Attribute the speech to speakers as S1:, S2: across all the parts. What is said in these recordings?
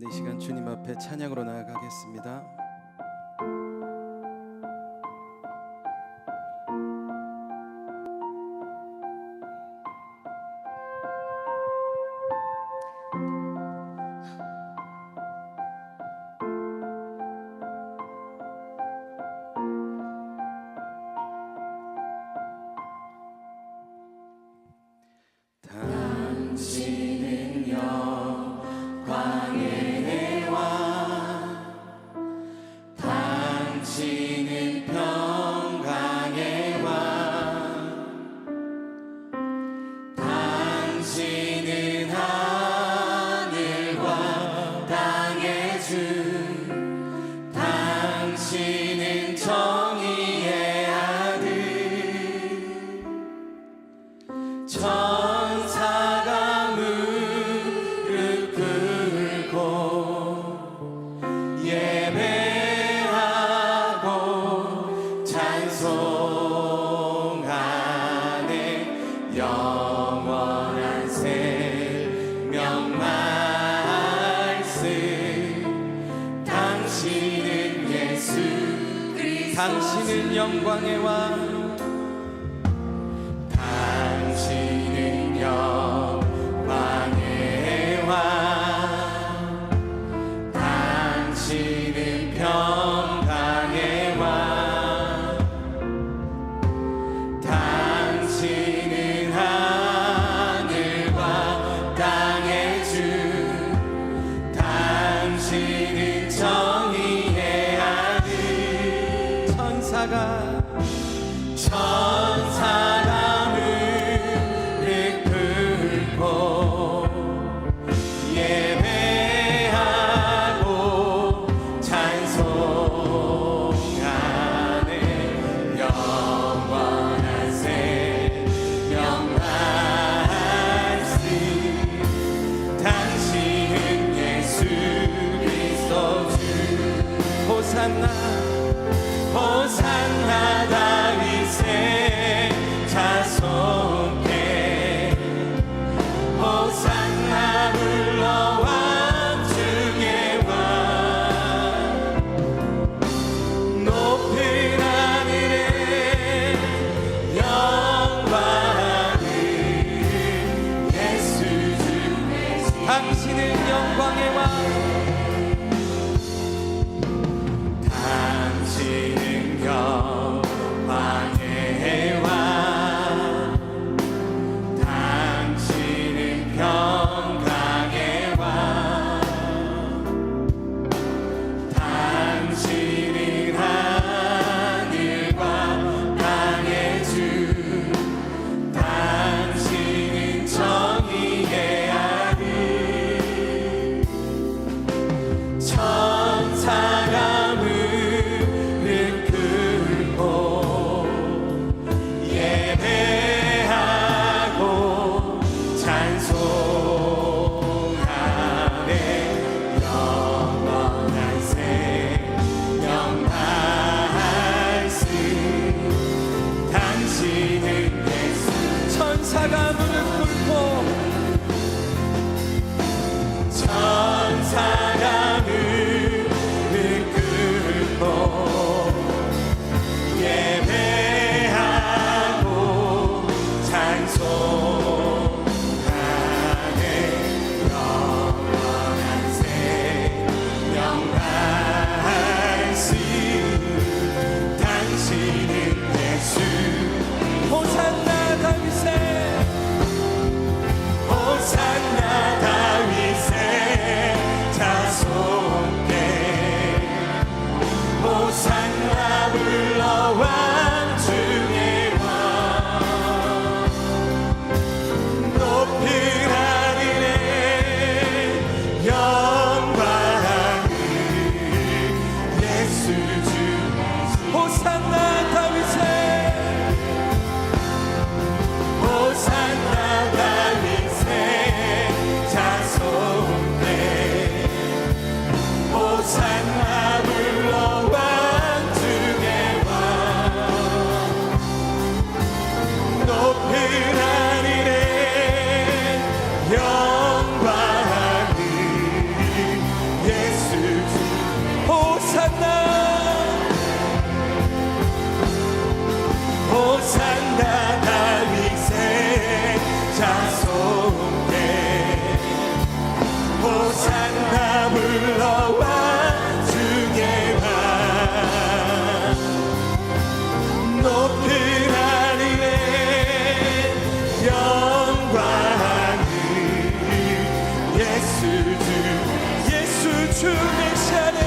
S1: 이 시간 주님 앞에 찬양으로 나아가겠습니다. 당신은 영광의 왕, 당신은 평강의 왕, 당신은 하늘과 땅의 주, 당신은 정의의 아들, 천사가 무릎 꿇고 예배하고 찬송하네. 영원한 생명 말씀, 당신은 예수 그리스도, 당신은 영광의 왕, 당신은 영광의 왕, 당신은 평강의 왕, 당신은 하늘과 땅의 주, 당신은 정의의 아들, 천사가 예배하고 찬송하네. 영원한 생명 말씀, 당신은 예수 그리스도 주. 호산나 호산나 다윗의 자손께, 호산나 불러와 주의 왕, 높은 하늘에 영광을 예수 주, 당신은 영광의 왕, 주 메시아네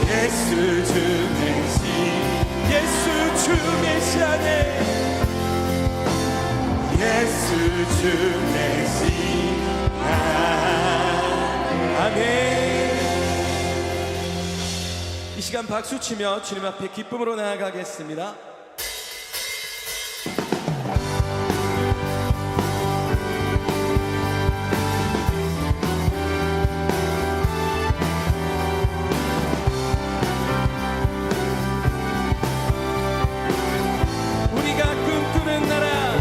S1: 예수 주 메시 예수 주 메시아네 예수 주 메시아 아멘. 이 시간 박수 치며 주님 앞에 기쁨으로 나아가겠습니다. 우리가 꿈꾸는 나라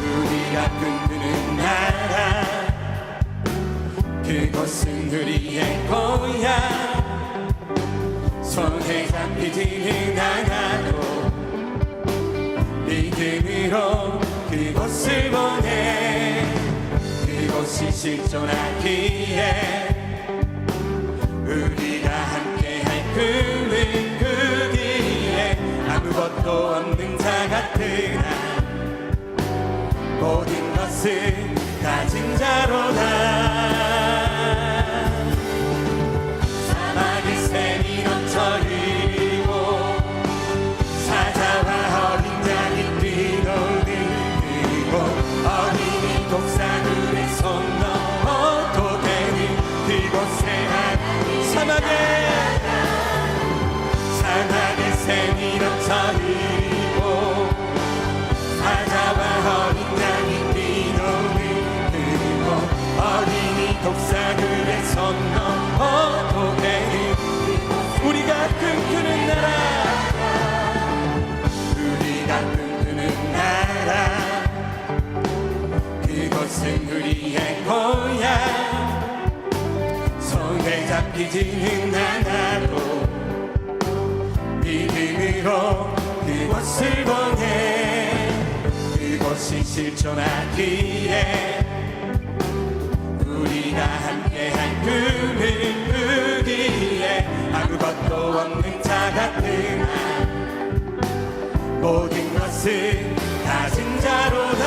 S1: 우리가 꿈꾸는 나라 그곳은 우리의 고향 손에 잡히지는 않아도 믿음으로 그곳을 보내 그곳이 실존하기에 우리가 함께할 꿈은 꾸기에 아무것도 없는 자 같으나 모든 것을 가진 자로다 사막의 샘이 넘쳐 흐르고 사자와 어린 양이 뛰노는 그곳 어린이 독사물에 손 넘어도 되는 그곳에 사막의 샘이 넘쳐 흐르고 사자와 어린 양이 뛰노는 그곳 어린이 독사물에 손 넘어도 되는 우리가 꿈꾸는 나라 우리가 꿈꾸는 나라 그곳은 우리의 고향 손에 잡히지는 않아도 믿음으로 그곳을 보내 그곳이 실존하기에 우리가 함께한 꿈을 꾸기에 아무것도 없는 자 같으나 모든 것을 가진 자로다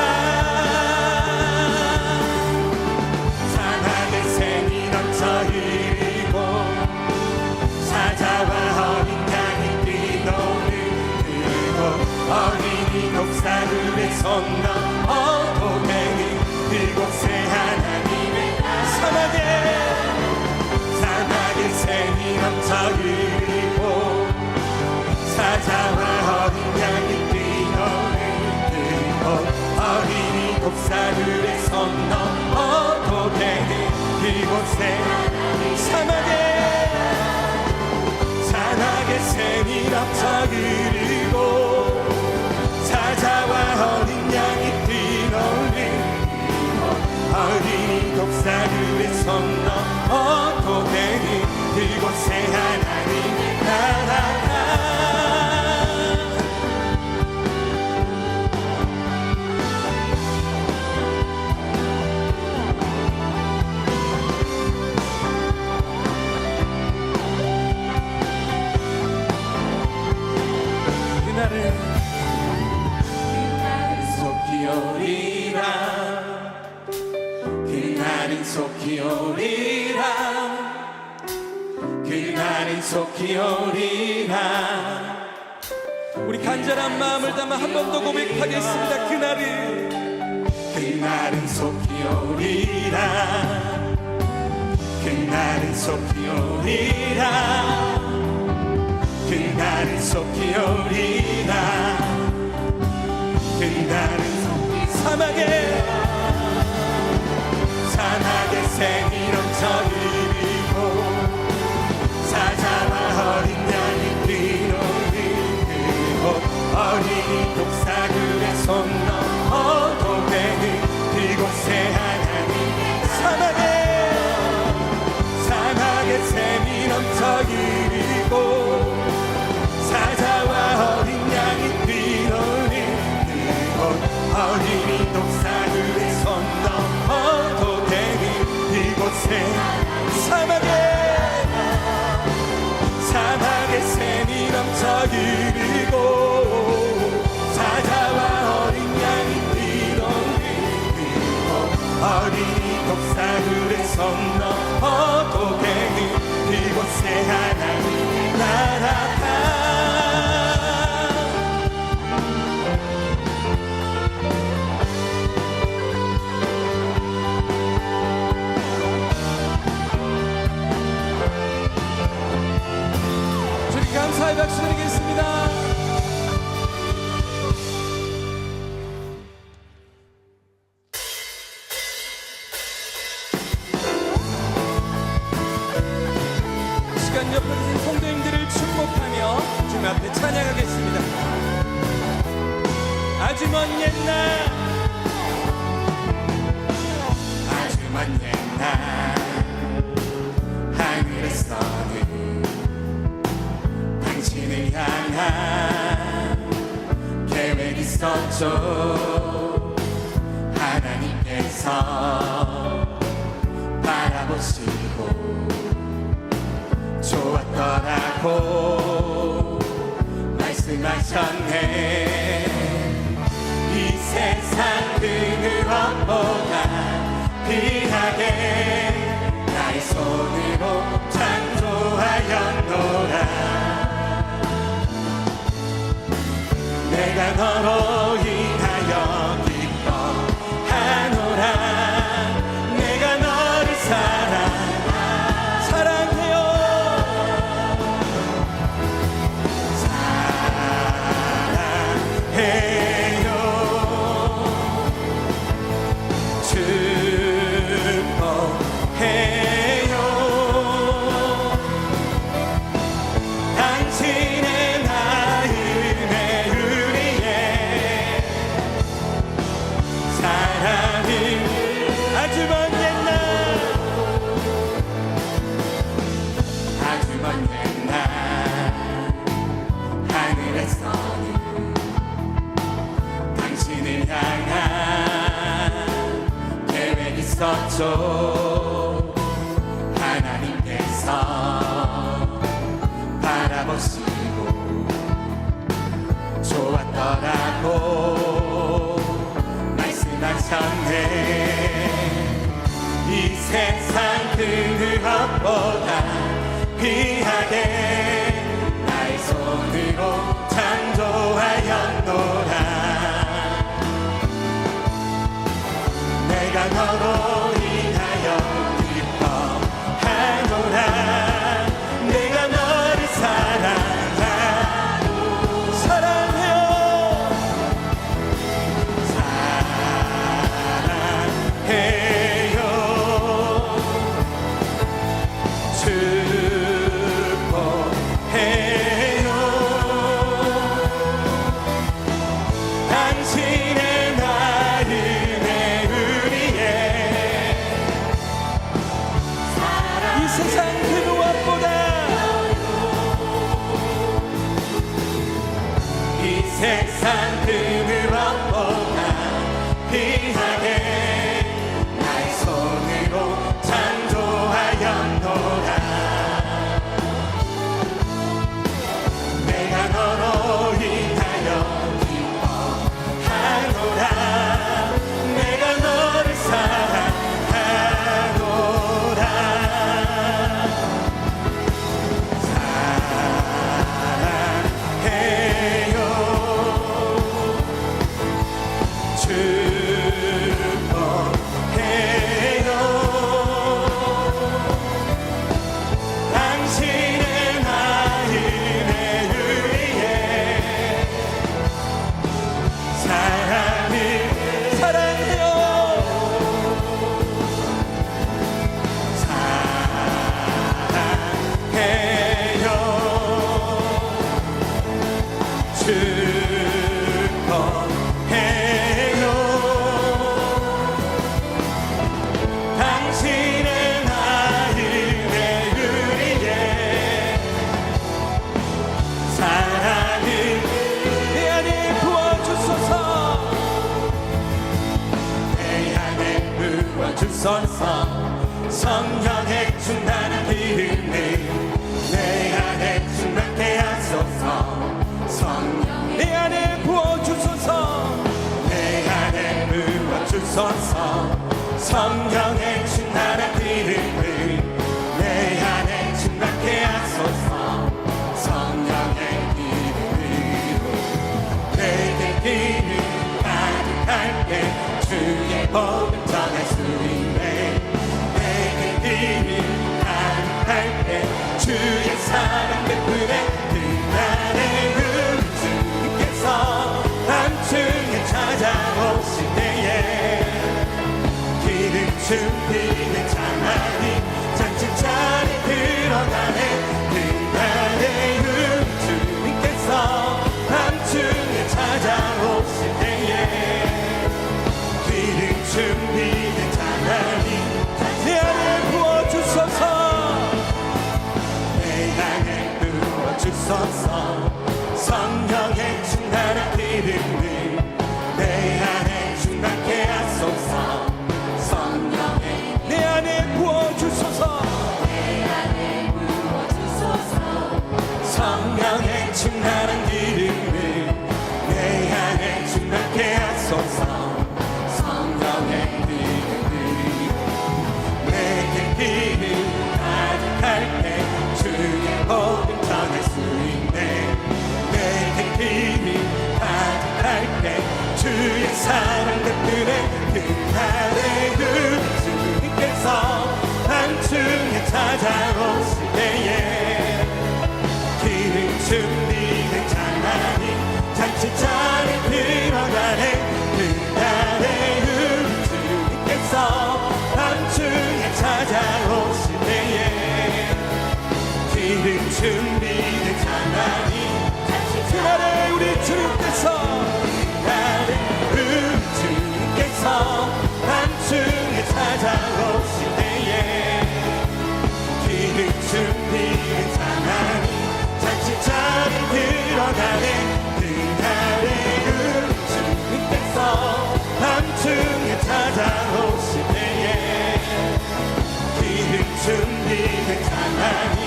S1: 사막의 샘이 넘쳐 흐르고 사자와 어린 양이 뛰노는 그곳 어린이 독사물에 손 넘어도 되는 그곳에 하나님의 사막의 샘이 넘쳐 흐르고 사자와 어린 양이 뛰노는 그곳 어린이 독사물에 손 넘어도 되는 그곳에 사막의 샘이 넘쳐 흐르고 사자와 어린 양이 뛰노는 어린이 독사물에 손 넘어도 되는 그곳에 하나님의 나라 그날은 속히 오리라 그날은 속히 오리라 그날은 속히 오리라 우리 간절한 마음을 담아 한 번 더 고백하겠습니다. 그날은 속히 오리라 그날은 속히 오리라 그날은 속히 오리라 그날은 사막의 샘이 넘쳐 흐르고 사자와 어린 양이 뛰노는 그곳 어린이 독사물에 손 넘어도 되는 그곳에 하나님의 사막의 샘이 넘쳐 흐르고 사자와 어린 양이 뛰노는 그곳 어린이 독사물에 어린이 독사물의 섬 넘어 고개는 이곳에 하나님의 나라다. 주님 감사의 박수 드리겠습니다. 시간 옆에 계신 성도님들을 축복하며 주님 앞에 찬양하겠습니다. 아주 먼 옛날, 아주 먼 옛날 하늘에서는 당신을 향한 계획이 있었죠. 하나님께서 바라보시고 좋았더라고 말씀하셨네. 이 세상 그 무엇보다 귀하게 나의 손으로 창조하였노라. 내가 너로 인하여 기뻐하노라. 내가 너를 사랑해요. 축복해요. 당신의 마음에 우리의 사랑이 아주 먼 옛날, 아주 먼 옛날 하늘에서는 당신을 향한 계획이 있었죠. 하나님께서 바라보시고 좋았더라고 말씀하셨네. 이 세상 그 무엇보다 귀하게 나의 손으로 창조하였노라. 내가 너로 인하여 기뻐하노라. 내가 너를 사랑해요. 사랑해요. 축복해요. 당신의 마음에 우리의 이 세상 그 무엇보다, 이 세상 그 무엇보다 귀하게 나의 손으로 창조하였노라. 내가 너로 인하여 기뻐하노라. 내가 너를 사랑하노라. 사랑해요. 축복해요. 당신의 마음에 우리의 사랑해요. 사랑해요. 축복해요. 당신의 마음에 우리의 사랑을 내 안에 부어주소서. 내 안에 부어주소서. 성령의 충만한 기름을 내 안에 충만케 하소서. 성령 내 안에 부어주소서. 내 안에 부어주소서.
S2: 준비된 장난이 잔치자리 들어가네. 그날의 주님께서 밤중에 찾아오실 때에 기름 준비된 장난이
S1: 내 안에 부어주소서.
S2: 내 안에 부어주소서. 성령의 충만한 기름을 내 안에 충만케 하소서. 성령의
S1: 내 안에 부어주소서.
S2: 성령의 충만한 기름을 내 안에 충만케 하소서. 성령의 기름을 내게 기름 가득할 때 주의 복음 전할 수 있네. 내게 기름 가득할 때 주의 사랑 곁들에 그날의 주님께서 밤중에 찾아오실 때에 기름 준비된 장난이 잔치자리 들어가네. 그날의 주님께서 밤중에 찾아오실 때에 기름 준비된 장난이
S1: 그날에 우리 주님께서
S2: 그날의 주님께서 밤중에 찾아오실 때에 기름 준비된 장난이 잔치자리 들어가네. 그날의 주님께서 밤중에 찾아오실 때에 기름 준비된 장난이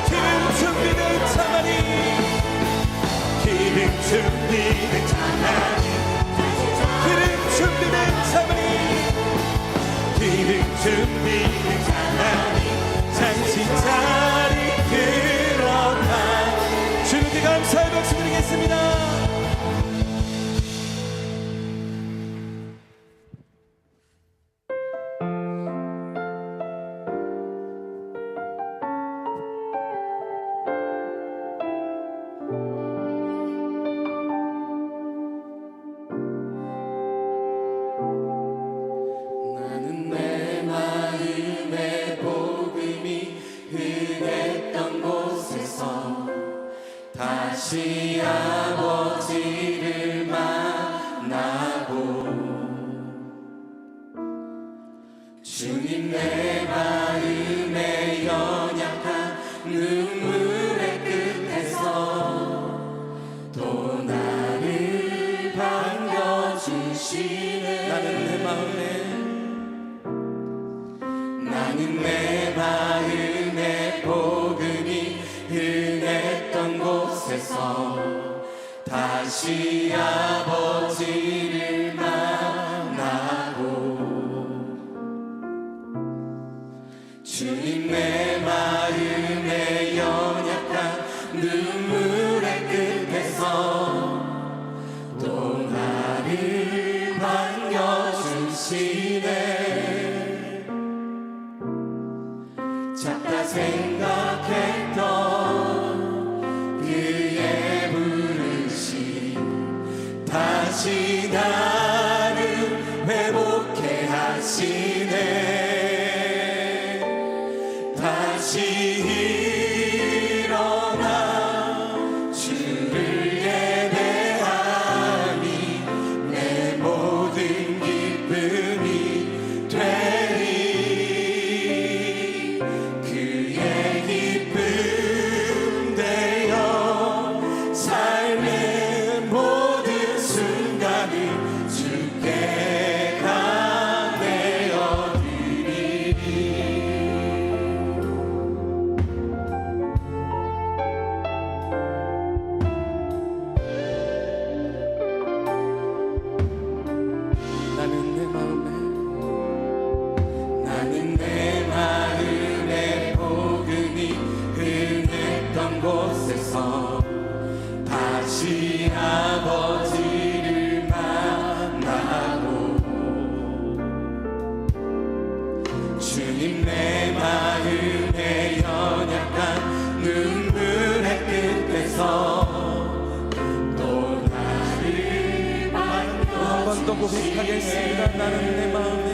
S1: 기름 준비된 장난이
S2: 기름 준비된 장난이
S1: 기름 준비된 장난이
S2: 기름 준비된 장난이 잔치자리 들어가.
S1: 주님께 감사의 박수 드리겠습니다.
S2: 나는 내 마음에 복음이 흥했던 곳에서 다시 아버지를 만나고 주님 내 마음에 연약한 눈물의 끝에서 또 나를 반겨주시네. 나는 내 마음에 복음이 흥했던 곳에서 다시 아버지를 만나고 주님 내 마음에 연약한 눈물의 끝에서 또 나를 반겨주시네. 작다 생각했던 그의 부르심 다시 나를 회복해 하시네. 다시 일어나 주를 예배하니 내 모든 기쁨이 되리. 그의 기쁨 되어 삶의 모든 순간을 주께 감내어 드리리. 나는 내 마음에 복음이 흥했던 곳에서 다시 아버지를 만나고 주님 내 마음에 연약한 눈물의 끝에서 또 나를
S1: 한 번 더 고백하겠습니다. 나는 내 마음에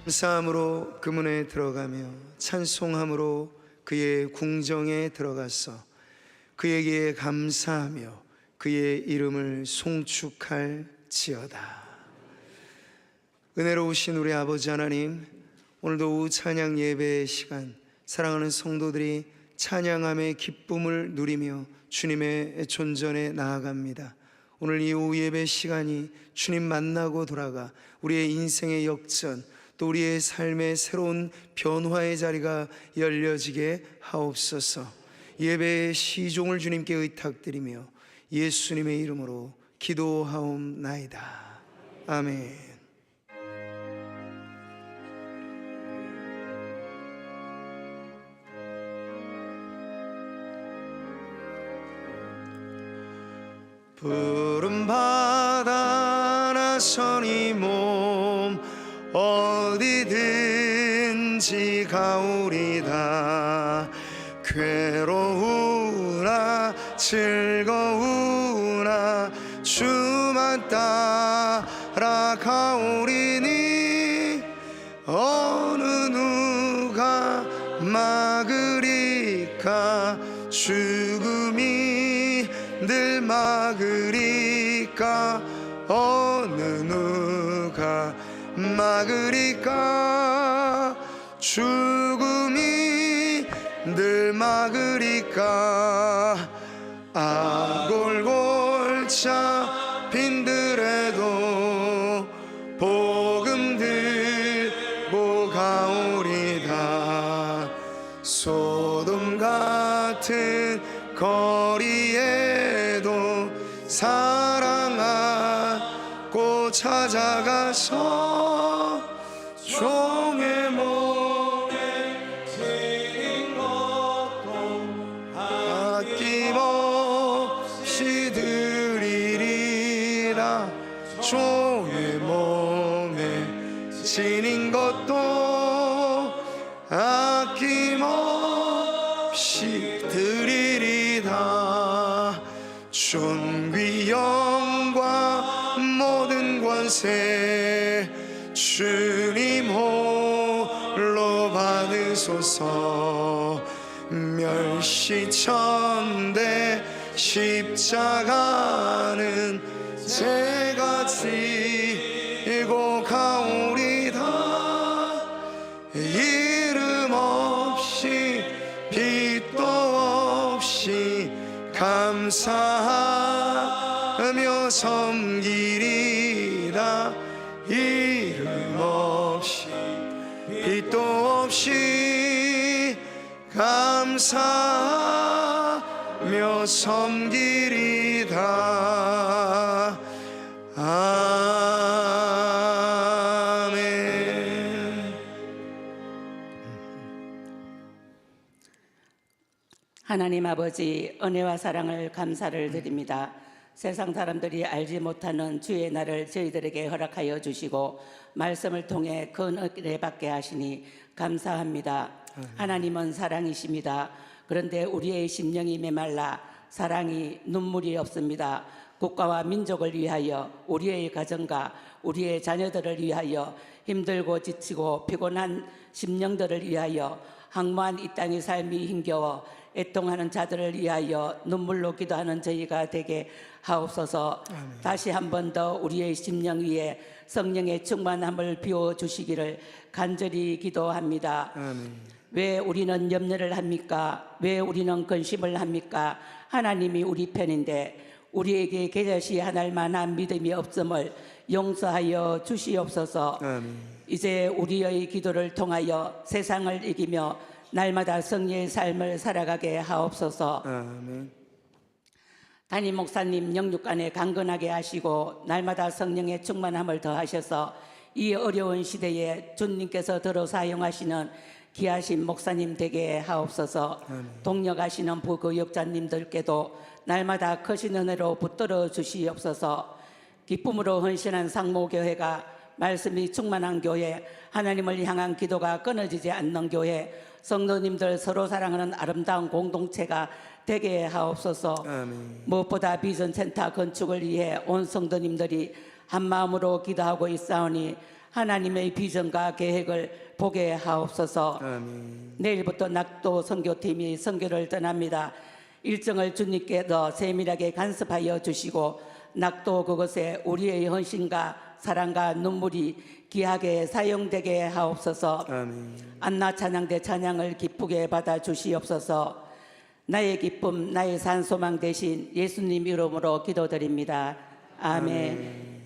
S3: 감사함으로 그 문에 들어가며 찬송함으로 그의 궁정에 들어가서 그에게 감사하며 그의 이름을 송축할지어다. 은혜로우신 우리 아버지 하나님, 오늘도 오후 찬양 예배의 시간 사랑하는 성도들이 찬양함의 기쁨을 누리며 주님의 존전에 나아갑니다. 오늘 이 오후 예배 시간이 주님 만나고 돌아가 우리의 인생의 역전, 또 우리의 삶의 새로운 변화의 자리가 열려지게 하옵소서. 예배의 시종을 주님께 의탁드리며 예수님의 이름으로 기도하옵나이다. 아멘. 푸른 바다 나서니 몸 어디든지 가오리다. 괴로우나 즐거우나 주만 따라가오리니 어느 누가 막으리까. 죽음이 늘 막으리까. 어느 누가 막으리까. 죽음이 늘 막으리까. 아골골 잡힌들에도 복음 들고 가오리다. 소돔 같은 거리에도 사랑하고 찾아가서 종의 몸에 지닌 것도 아낌없이 드리리라. 종의 몸에 지닌 것도 아낌없이 드리리다. 존귀 영광 모든 권세 주님 홀로 받으소서. 멸시천대 십자가는 제가 지고 가오리다. 이름 없이 빛도 없이 감사하며 섬기리다. 이름 없이 빛도 없이 감사하며 섬기리다. 아멘.
S4: 하나님 아버지, 은혜와 사랑을 감사를 드립니다. 세상 사람들이 알지 못하는 주의 날을 저희들에게 허락하여 주시고 말씀을 통해 그 은혜 받게 하시니 감사합니다. 하나님은 사랑이십니다. 그런데 우리의 심령이 메말라 사랑이 눈물이 없습니다. 국가와 민족을 위하여, 우리의 가정과 우리의 자녀들을 위하여, 힘들고 지치고 피곤한 심령들을 위하여, 항모한 이 땅의 삶이 힘겨워 애통하는 자들을 위하여 눈물로 기도하는 저희가 되게 하옵소서. 아멘. 다시 한 번 더 우리의 심령 위에 성령의 충만함을 비워주시기를 간절히 기도합니다. 아멘. 왜 우리는 염려를 합니까? 왜 우리는 근심을 합니까? 하나님이 우리 편인데 우리에게 겨자씨 하나일 만한 믿음이 없음을 용서하여 주시옵소서. 아멘. 이제 우리의 기도를 통하여 세상을 이기며 날마다 성령의 삶을 살아가게 하옵소서. 아멘. 담임 목사님 영육 안에 강건하게 하시고 날마다 성령의 충만함을 더하셔서 이 어려운 시대에 주님께서 들어 사용하시는 귀하신 목사님 되게 하옵소서. 아멘. 동력하시는 부교역자님들께도 날마다 크신 은혜로 붙들어 주시옵소서. 기쁨으로 헌신한 상모교회가 말씀이 충만한 교회, 하나님을 향한 기도가 끊어지지 않는 교회, 성도님들 서로 사랑하는 아름다운 공동체가 되게 하옵소서. 아멘. 무엇보다 비전센터 건축을 위해 온 성도님들이 한 마음으로 기도하고 있사오니 하나님의 비전과 계획을 보게 하옵소서.
S3: 아멘.
S4: 내일부터 낙도 선교팀이 선교를 떠납니다. 일정을 주님께서 세밀하게 간섭하여 주시고 낙도 그곳에 우리의 헌신과 사랑과 눈물이 귀하게 사용되게 하옵소서.
S3: 아멘.
S4: 안나 찬양대 찬양을 기쁘게 받아 주시옵소서. 나의 기쁨 나의 산소망 대신 예수님 이름으로 기도드립니다. 아멘.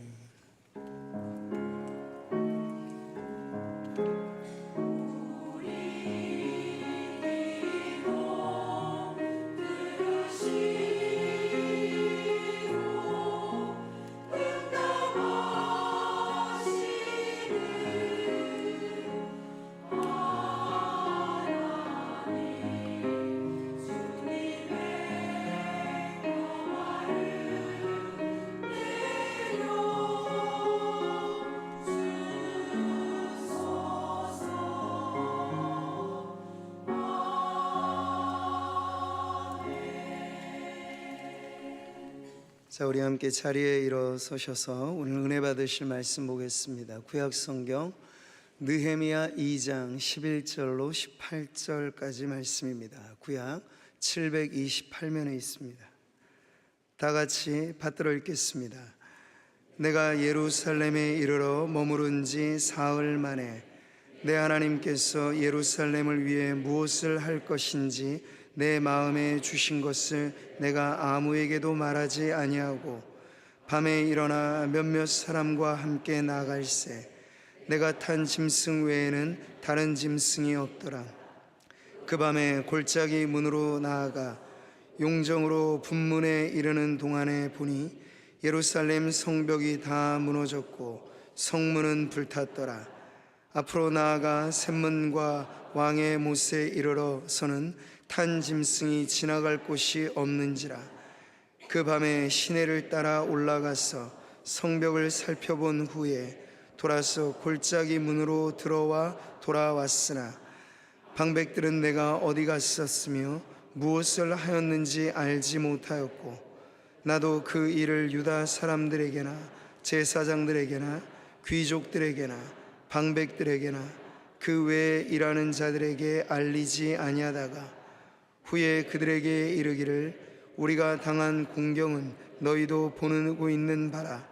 S3: 자, 우리 함께 자리에 일어서셔서 오늘 은혜 받으실 말씀 보겠습니다. 구약 성경 느헤미야 2장 11절로 18절까지 말씀입니다. 구약 728면에 있습니다. 다 같이 받들어 읽겠습니다. 내가 예루살렘에 이르러 머무른 지 사흘 만에 내 하나님께서 예루살렘을 위해 무엇을 할 것인지 내 마음에 주신 것을 내가 아무에게도 말하지 아니하고 밤에 일어나 몇몇 사람과 함께 나갈새 내가 탄 짐승 외에는 다른 짐승이 없더라. 그 밤에 골짜기 문으로 나아가 용정으로 분문에 이르는 동안에 보니 예루살렘 성벽이 다 무너졌고 성문은 불탔더라. 앞으로 나아가 샘문과 왕의 못에 이르러서는 탄 짐승이 지나갈 곳이 없는지라. 그 밤에 시내를 따라 올라가서 성벽을 살펴본 후에 돌아서 골짜기 문으로 들어와 돌아왔으나 방백들은 내가 어디 갔었으며 무엇을 하였는지 알지 못하였고 나도 그 일을 유다 사람들에게나 제사장들에게나 귀족들에게나 방백들에게나 그 외에 일하는 자들에게 알리지 아니하다가 후에 그들에게 이르기를 우리가 당한 공경은 너희도 보고 있는 바라.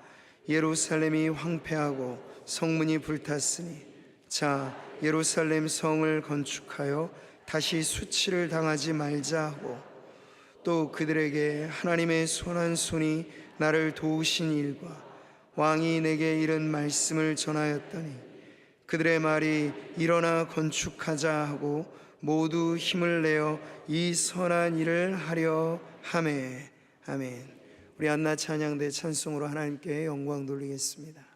S3: 예루살렘이 황폐하고 성문이 불탔으니 자 예루살렘 성을 건축하여 다시 수치를 당하지 말자 하고 또 그들에게 하나님의 손한 손이 나를 도우신 일과 왕이 내게 이른 말씀을 전하였더니 그들의 말이 일어나 건축하자 하고 모두 힘을 내어 이 선한 일을 하려 하매. 아멘. 우리 안나 찬양대 찬송으로 하나님께 영광 돌리겠습니다.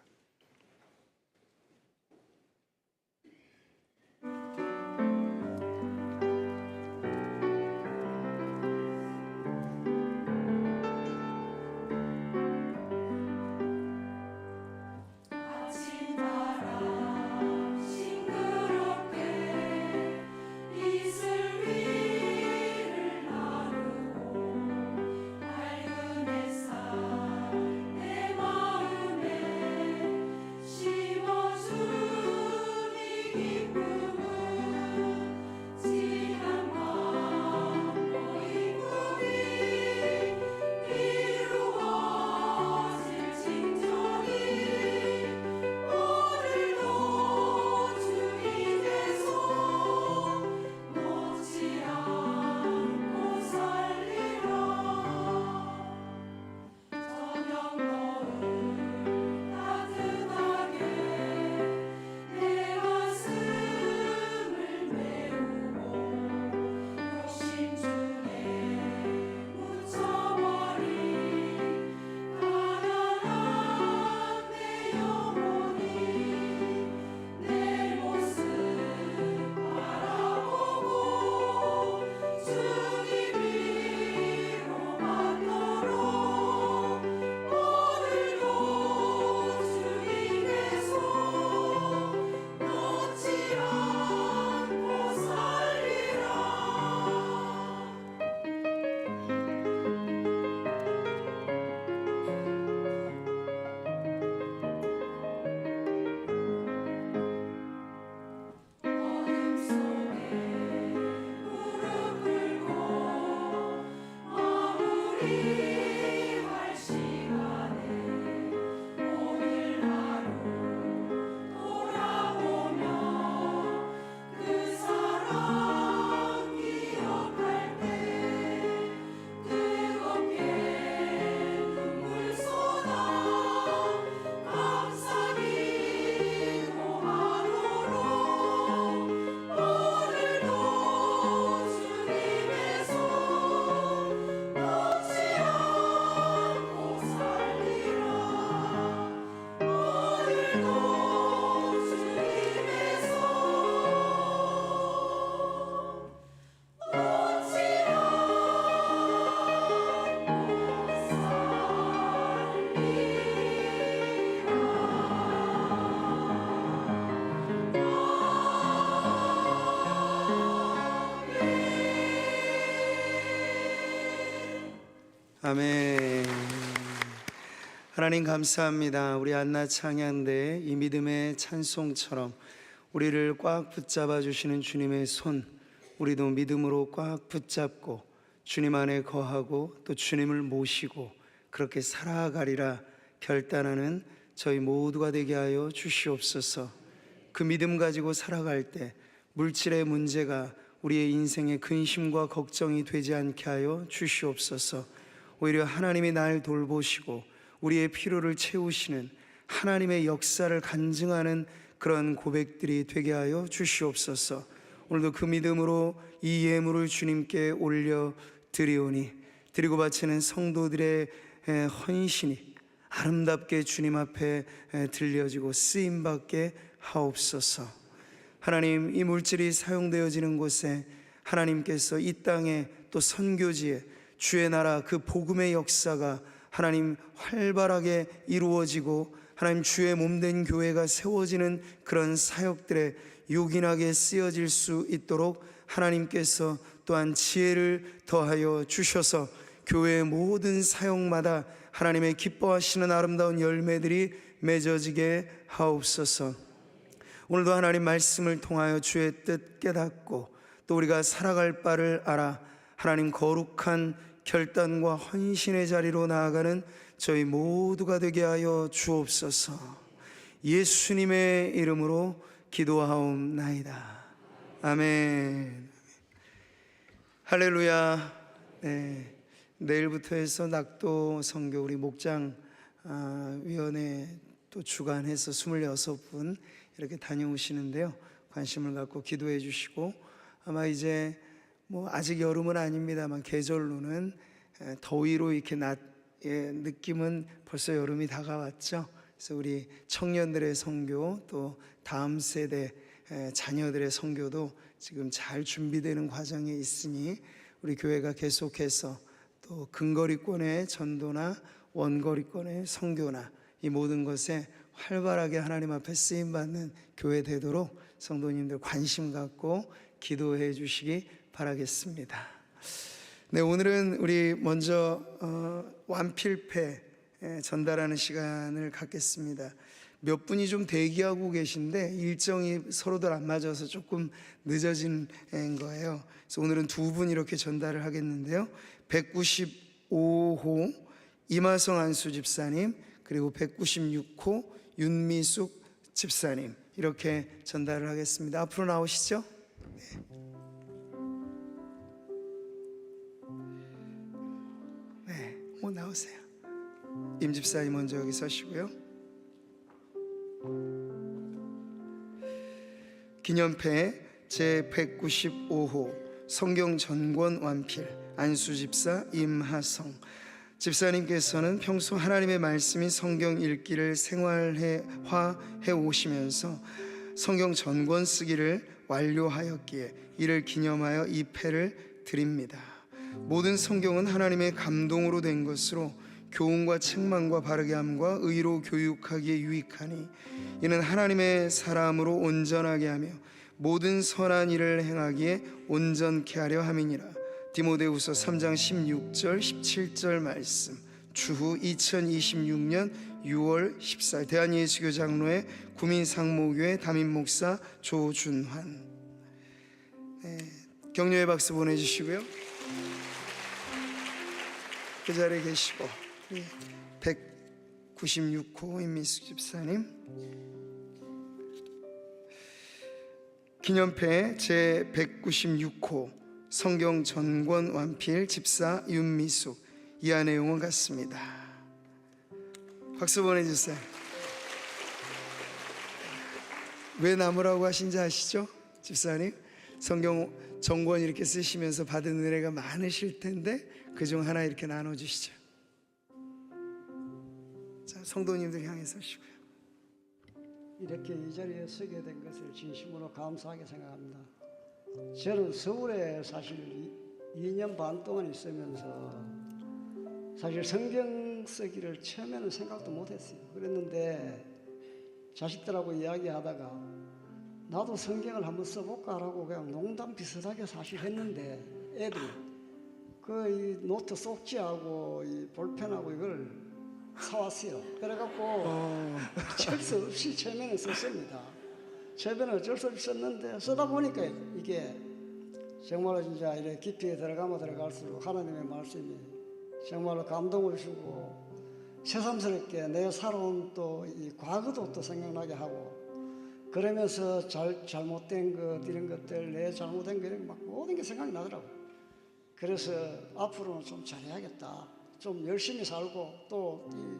S5: 내 마음에
S3: 아멘. 하나님 감사합니다. 우리 안나 찬양대 이 믿음의 찬송처럼 우리를 꽉 붙잡아 주시는 주님의 손, 우리도 믿음으로 꽉 붙잡고 주님 안에 거하고 또 주님을 모시고 그렇게 살아가리라 결단하는 저희 모두가 되게 하여 주시옵소서. 그 믿음 가지고 살아갈 때 물질의 문제가 우리의 인생의 근심과 걱정이 되지 않게 하여 주시옵소서. 오히려 하나님이 날 돌보시고 우리의 필요를 채우시는 하나님의 역사를 간증하는 그런 고백들이 되게 하여 주시옵소서. 오늘도 그 믿음으로 이 예물을 주님께 올려 드리오니 드리고 바치는 성도들의 헌신이 아름답게 주님 앞에 들려지고 쓰임받게 하옵소서. 하나님, 이 물질이 사용되어지는 곳에 하나님께서 이 땅에 또 선교지에 주의 나라 그 복음의 역사가 하나님 활발하게 이루어지고 하나님 주의 몸된 교회가 세워지는 그런 사역들에 요긴하게 쓰여질 수 있도록 하나님께서 또한 지혜를 더하여 주셔서 교회의 모든 사역마다 하나님의 기뻐하시는 아름다운 열매들이 맺어지게 하옵소서. 오늘도 하나님 말씀을 통하여 주의 뜻 깨닫고 또 우리가 살아갈 바를 알아 하나님 거룩한 결단과 헌신의 자리로 나아가는 저희 모두가 되게 하여 주옵소서. 예수님의 이름으로 기도하옵나이다. 아멘. 할렐루야. 네, 내일부터 해서 낙도 선교 우리 목장 위원회 또 주관해서 26분 이렇게 다녀오시는데요. 관심을 갖고 기도해 주시고 아마 이제 아직 여름은 아닙니다만 계절로는 더위로 이렇게 느낌은 벌써 여름이 다가왔죠. 그래서 우리 청년들의 선교 또 다음 세대 자녀들의 선교도 지금 잘 준비되는 과정에 있으니 우리 교회가 계속해서 또 근거리권의 전도나 원거리권의 선교나 이 모든 것에 활발하게 하나님 앞에 쓰임받는 교회 되도록 성도님들 관심 갖고 기도해 주시기 바라겠습니다. 네, 오늘은 우리 먼저 완필패 전달하는 시간을 갖겠습니다. 몇 분이 좀 대기하고 계신데 일정이 서로들 안 맞아서 조금 늦어진 거예요. 그래서 오늘은 두 분 이렇게 전달을 하겠는데요. 195호 이마성 안수 집사님 그리고 196호 윤미숙 집사님 이렇게 전달을 하겠습니다. 앞으로 나오시죠. 네, 나오세요. 임 집사님 먼저 여기 서시고요. 기념패 제195호 성경 전권 완필 안수 집사 임하성 집사님께서는 평소 하나님의 말씀인 성경 읽기를 생활화해 오시면서 성경 전권 쓰기를 완료하였기에 이를 기념하여 이 패를 드립니다. 모든 성경은 하나님의 감동으로 된 것으로 교훈과 책망과 바르게 함과 의로 교육하기에 유익하니 이는 하나님의 사람으로 온전하게 하며 모든 선한 일을 행하기에 온전케 하려 함이니라. 디모데후서 3장 16절 17절 말씀. 주후 2026년 6월 14일 대한예수교 장로회 구민상모교회 담임목사 조준환. 네, 격려의 박수 보내주시고요. 그 자리에 계시고, 196호 임미숙 집사님, 기념패 제 196호 성경 전권 완필 집사 윤미숙, 이 안의 내용은 같습니다. 박수 보내주세요. 왜 나무라고 하신지 아시죠? 집사님, 성경 전권 이렇게 쓰시면서 받은 은혜가 많으실 텐데 그중 하나 이렇게 나눠주시죠. 자, 성도님들 향해 서시고요.
S5: 이렇게 이 자리에 서게 된 것을 진심으로 감사하게 생각합니다. 저는 서울에 사실 2년 반 동안 있으면서 사실 성경 쓰기를 처음에는 생각도 못했어요. 그랬는데 자식들하고 이야기하다가 나도 성경을 한번 써볼까라고 그냥 농담 비슷하게 사실 했는데 애들이 이 노트 속지하고 이 볼펜하고 이걸 사왔어요. 그래갖고 어쩔 수 없이 처음에는 썼습니다. 처음에는 어쩔 수 없이 썼는데 쓰다 보니까 이게 정말로 진짜 이렇게 깊이 들어가면 들어갈수록 하나님의 말씀이 정말로 감동을 주고 새삼스럽게 내 살아온 또 이 과거도 또 생각나게 하고, 그러면서 잘못된 것 이런 것들, 내 잘못된 거 이런 막 모든 게 생각이 나더라고요. 그래서 앞으로는 좀 잘해야겠다, 좀 열심히 살고 또 이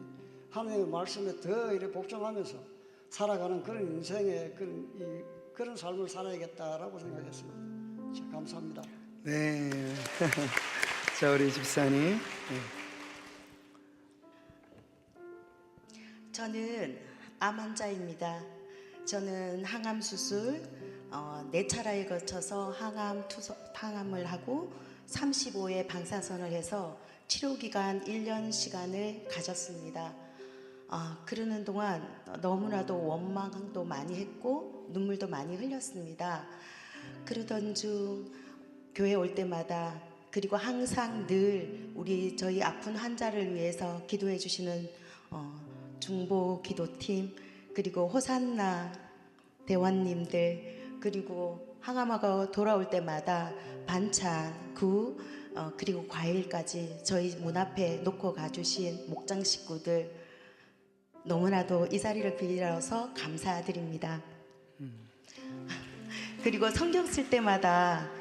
S5: 하나님의 말씀에 더 이렇게 복종하면서 살아가는 그런 인생의 그런 삶을 살아야겠다라고 생각했습니다. 자, 감사합니다.
S3: 네. 자, 우리 집사님. 네.
S6: 저는 암 환자입니다. 저는 항암 수술 4차례에 거쳐서 항암을 하고 35회 방사선을 해서 치료 기간 1년 시간을 가졌습니다. 그러는 동안 너무나도 원망도 많이 했고 눈물도 많이 흘렸습니다. 그러던 중 교회 올 때마다, 그리고 항상 늘 저희 아픈 환자를 위해서 기도해 주시는 중보 기도팀, 그리고 호산나 대원님들, 그리고 항암하고 돌아올 때마다 반찬, 국, 그리고 과일까지 저희 문 앞에 놓고 가주신 목장 식구들, 너무나도 이 자리를 빌어서 감사드립니다. 그리고 성경 쓸 때마다,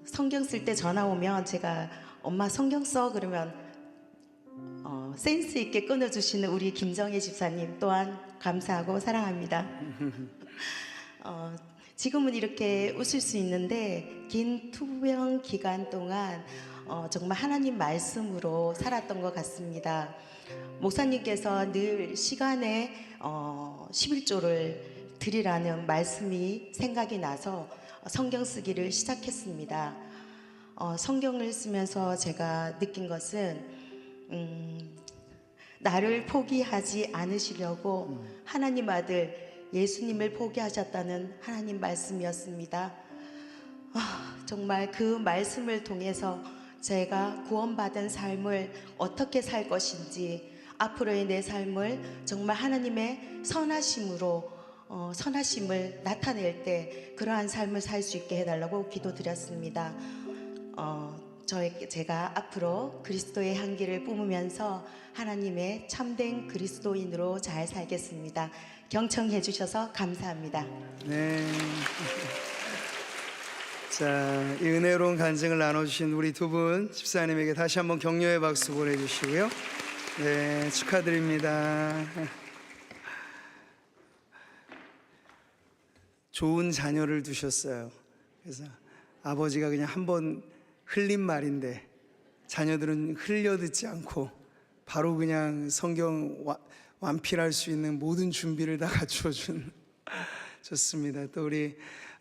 S6: 성경 쓸 때 전화 오면 제가 엄마 성경 써 그러면 센스 있게 끊어주시는 우리 김정혜 집사님 또한 감사하고 사랑합니다. 지금은 이렇게 웃을 수 있는데 긴 투병 기간 동안 정말 하나님 말씀으로 살았던 것 같습니다. 목사님께서 늘 시간에 11조를 드리라는 말씀이 생각이 나서 성경 쓰기를 시작했습니다. 성경을 쓰면서 제가 느낀 것은 나를 포기하지 않으시려고 하나님 아들 예수님을 포기하셨다는 하나님 말씀이었습니다. 정말 그 말씀을 통해서 제가 구원받은 삶을 어떻게 살 것인지, 앞으로의 내 삶을 정말 하나님의 선하심을 나타낼 때 그러한 삶을 살 수 있게 해달라고 기도드렸습니다. 제가 앞으로 그리스도의 향기를 뿜으면서 하나님의 참된 그리스도인으로 잘 살겠습니다. 경청해 주셔서 감사합니다.
S3: 네. 자, 이 은혜로운 간증을 나눠주신 우리 두 분 집사님에게 다시 한번 격려의 박수 보내주시고요. 네, 축하드립니다. 좋은 자녀를 두셨어요. 그래서 아버지가 그냥 한번 흘린 말인데 자녀들은 흘려 듣지 않고 바로 그냥 성경 완필할 수 있는 모든 준비를 다 갖춰준 좋습니다. 또 우리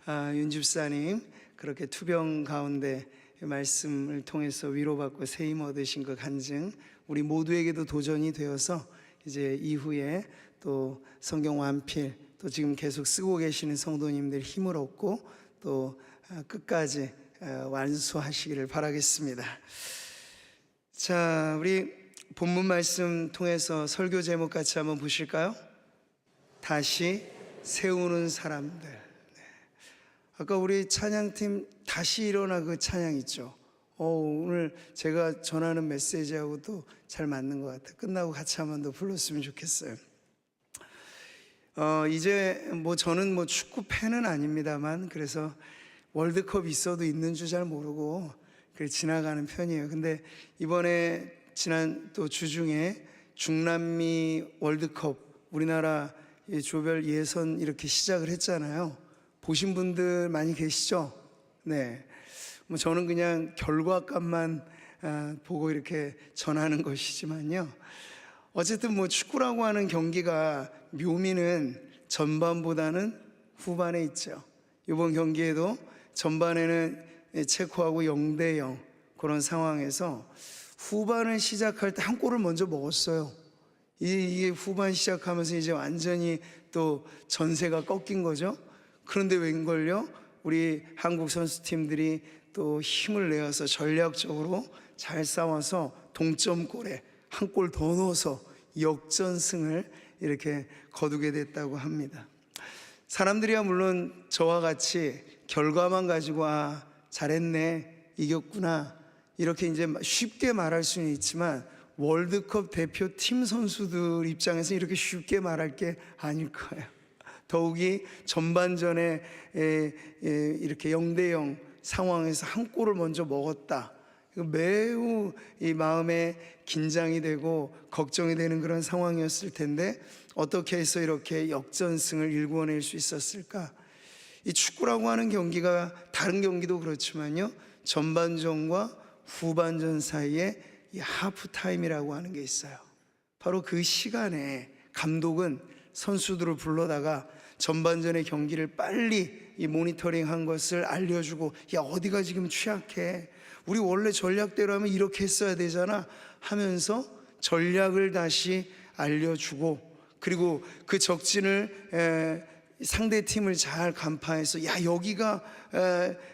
S3: 윤 집사님 그렇게 투병 가운데 말씀을 통해서 위로받고 새 힘 얻으신 그 간증 우리 모두에게도 도전이 되어서 이제 이후에 또 성경 완필 또 지금 계속 쓰고 계시는 성도님들 힘을 얻고 또 끝까지 완수하시기를 바라겠습니다. 자, 우리 본문 말씀 통해서 설교 제목 같이 한번 보실까요? 다시 세우는 사람들. 네. 아까 우리 찬양팀 다시 일어나 그 찬양 있죠? 오늘 제가 전하는 메시지하고도 잘 맞는 것 같아요. 끝나고 같이 한번 더 불렀으면 좋겠어요. 이제 저는 축구 팬은 아닙니다만, 그래서 월드컵 있어도 있는 줄 잘 모르고 그래 지나가는 편이에요. 근데 이번에 지난 또 주중에 중남미 월드컵 우리나라 조별 예선 이렇게 시작을 했잖아요. 보신 분들 많이 계시죠? 네. 저는 그냥 결과값만 보고 이렇게 전하는 것이지만요. 어쨌든 축구라고 하는 경기가 묘미는 전반보다는 후반에 있죠. 이번 경기에도 전반에는 체코하고 0대0 그런 상황에서 후반을 시작할 때 한 골을 먼저 먹었어요. 이게 후반 시작하면서 이제 완전히 또 전세가 꺾인 거죠. 그런데 웬걸요? 우리 한국 선수팀들이 또 힘을 내어서 전략적으로 잘 싸워서 동점골에 한 골 더 넣어서 역전승을 이렇게 거두게 됐다고 합니다. 사람들이야 물론 저와 같이 결과만 가지고 잘했네, 이겼구나 이렇게 이제 쉽게 말할 수는 있지만 월드컵 대표팀 선수들 입장에서 이렇게 쉽게 말할 게 아닐 거예요. 더욱이 전반전에 이렇게 0대0 상황에서 한 골을 먼저 먹었다. 매우 이 마음에 긴장이 되고 걱정이 되는 그런 상황이었을 텐데 어떻게 해서 이렇게 역전승을 일궈낼 수 있었을까? 이 축구라고 하는 경기가 다른 경기도 그렇지만요, 전반전과 후반전 사이에 이 하프타임이라고 하는 게 있어요. 바로 그 시간에 감독은 선수들을 불러다가 전반전의 경기를 빨리 이 모니터링한 것을 알려주고, 야 어디가 지금 취약해, 우리 원래 전략대로 하면 이렇게 했어야 되잖아 하면서 전략을 다시 알려주고, 그리고 그 적진을 상대 팀을 잘 간파해서 야 여기가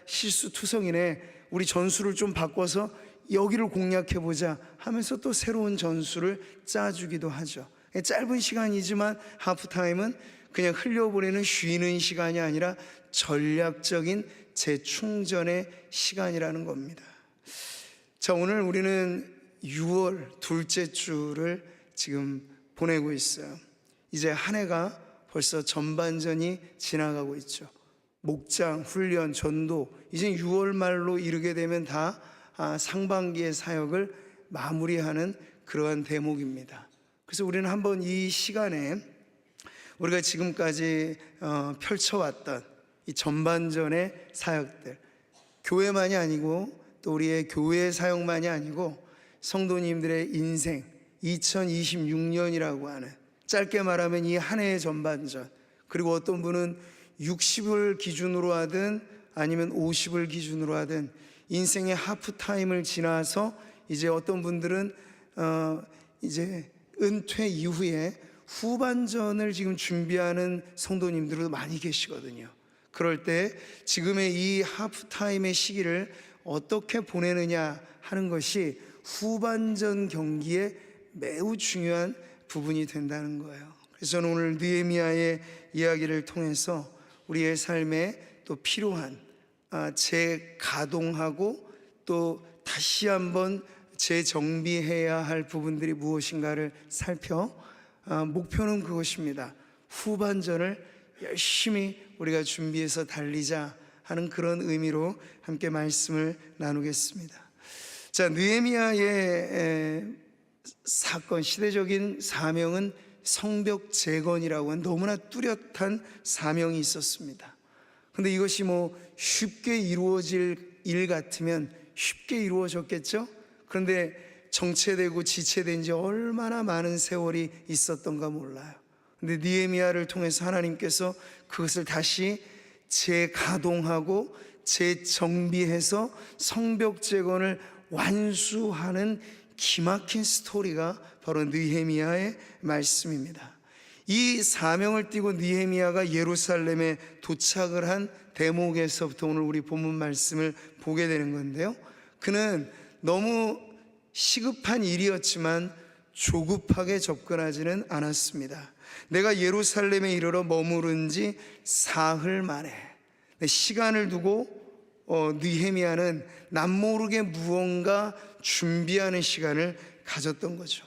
S3: 실수투성이네, 우리 전술을 좀 바꿔서 여기를 공략해보자 하면서 또 새로운 전술을 짜주기도 하죠. 짧은 시간이지만 하프타임은 그냥 흘려보내는 쉬는 시간이 아니라 전략적인 재충전의 시간이라는 겁니다. 자, 오늘 우리는 6월 둘째 주를 지금 보내고 있어요. 이제 한 해가 벌써 전반전이 지나가고 있죠. 목장, 훈련, 전도, 이제 6월 말로 이르게 되면 다 상반기의 사역을 마무리하는 그러한 대목입니다. 그래서 우리는 한번 이 시간에 우리가 지금까지 펼쳐왔던 이 전반전의 사역들, 교회만이 아니고 또 우리의 교회 사역만이 아니고 성도님들의 인생 2026년이라고 하는, 짧게 말하면 이 한 해의 전반전, 그리고 어떤 분은 60을 기준으로 하든 아니면 50을 기준으로 하든 인생의 하프타임을 지나서 이제 어떤 분들은 이제 은퇴 이후에 후반전을 지금 준비하는 성도님들도 많이 계시거든요. 그럴 때 지금의 이 하프타임의 시기를 어떻게 보내느냐 하는 것이 후반전 경기에 매우 중요한 부분이 된다는 거예요. 그래서 저는 오늘 느헤미야의 이야기를 통해서 우리의 삶에 또 필요한 재가동하고 또 다시 한번 재정비해야 할 부분들이 무엇인가를 살펴 목표는 그것입니다. 후반전을 열심히 우리가 준비해서 달리자 하는 그런 의미로 함께 말씀을 나누겠습니다. 자, 느헤미야의 사건, 시대적인 사명은 성벽 재건이라고 하는 너무나 뚜렷한 사명이 있었습니다. 근데 이것이 쉽게 이루어질 일 같으면 쉽게 이루어졌겠죠? 그런데 정체되고 지체된 지 얼마나 많은 세월이 있었던가 몰라요. 근데 느헤미야를 통해서 하나님께서 그것을 다시 재가동하고 재정비해서 성벽 재건을 완수하는 기막힌 스토리가 바로 느헤미야의 말씀입니다. 이 사명을 띠고 느헤미야가 예루살렘에 도착을 한 대목에서부터 오늘 우리 본문 말씀을 보게 되는 건데요, 그는 너무 시급한 일이었지만 조급하게 접근하지는 않았습니다. 내가 예루살렘에 이르러 머무른 지 사흘 만에 시간을 두고 느헤미야는 남모르게 무언가 준비하는 시간을 가졌던 거죠.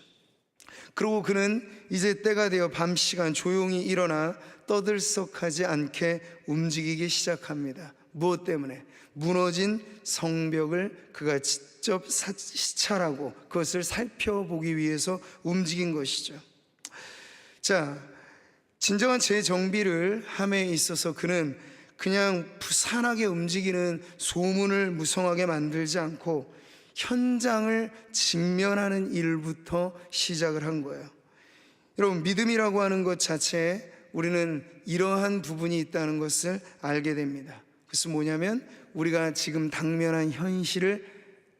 S3: 그리고 그는 이제 때가 되어 밤 시간 조용히 일어나 떠들썩하지 않게 움직이기 시작합니다. 무엇 때문에? 무너진 성벽을 그가 직접 시찰하고 그것을 살펴보기 위해서 움직인 것이죠. 자, 진정한 재정비를 함에 있어서 그는 그냥 부산하게 움직이는 소문을 무성하게 만들지 않고 현장을 직면하는 일부터 시작을 한 거예요. 여러분, 믿음이라고 하는 것 자체에 우리는 이러한 부분이 있다는 것을 알게 됩니다. 그것은 뭐냐면 우리가 지금 당면한 현실을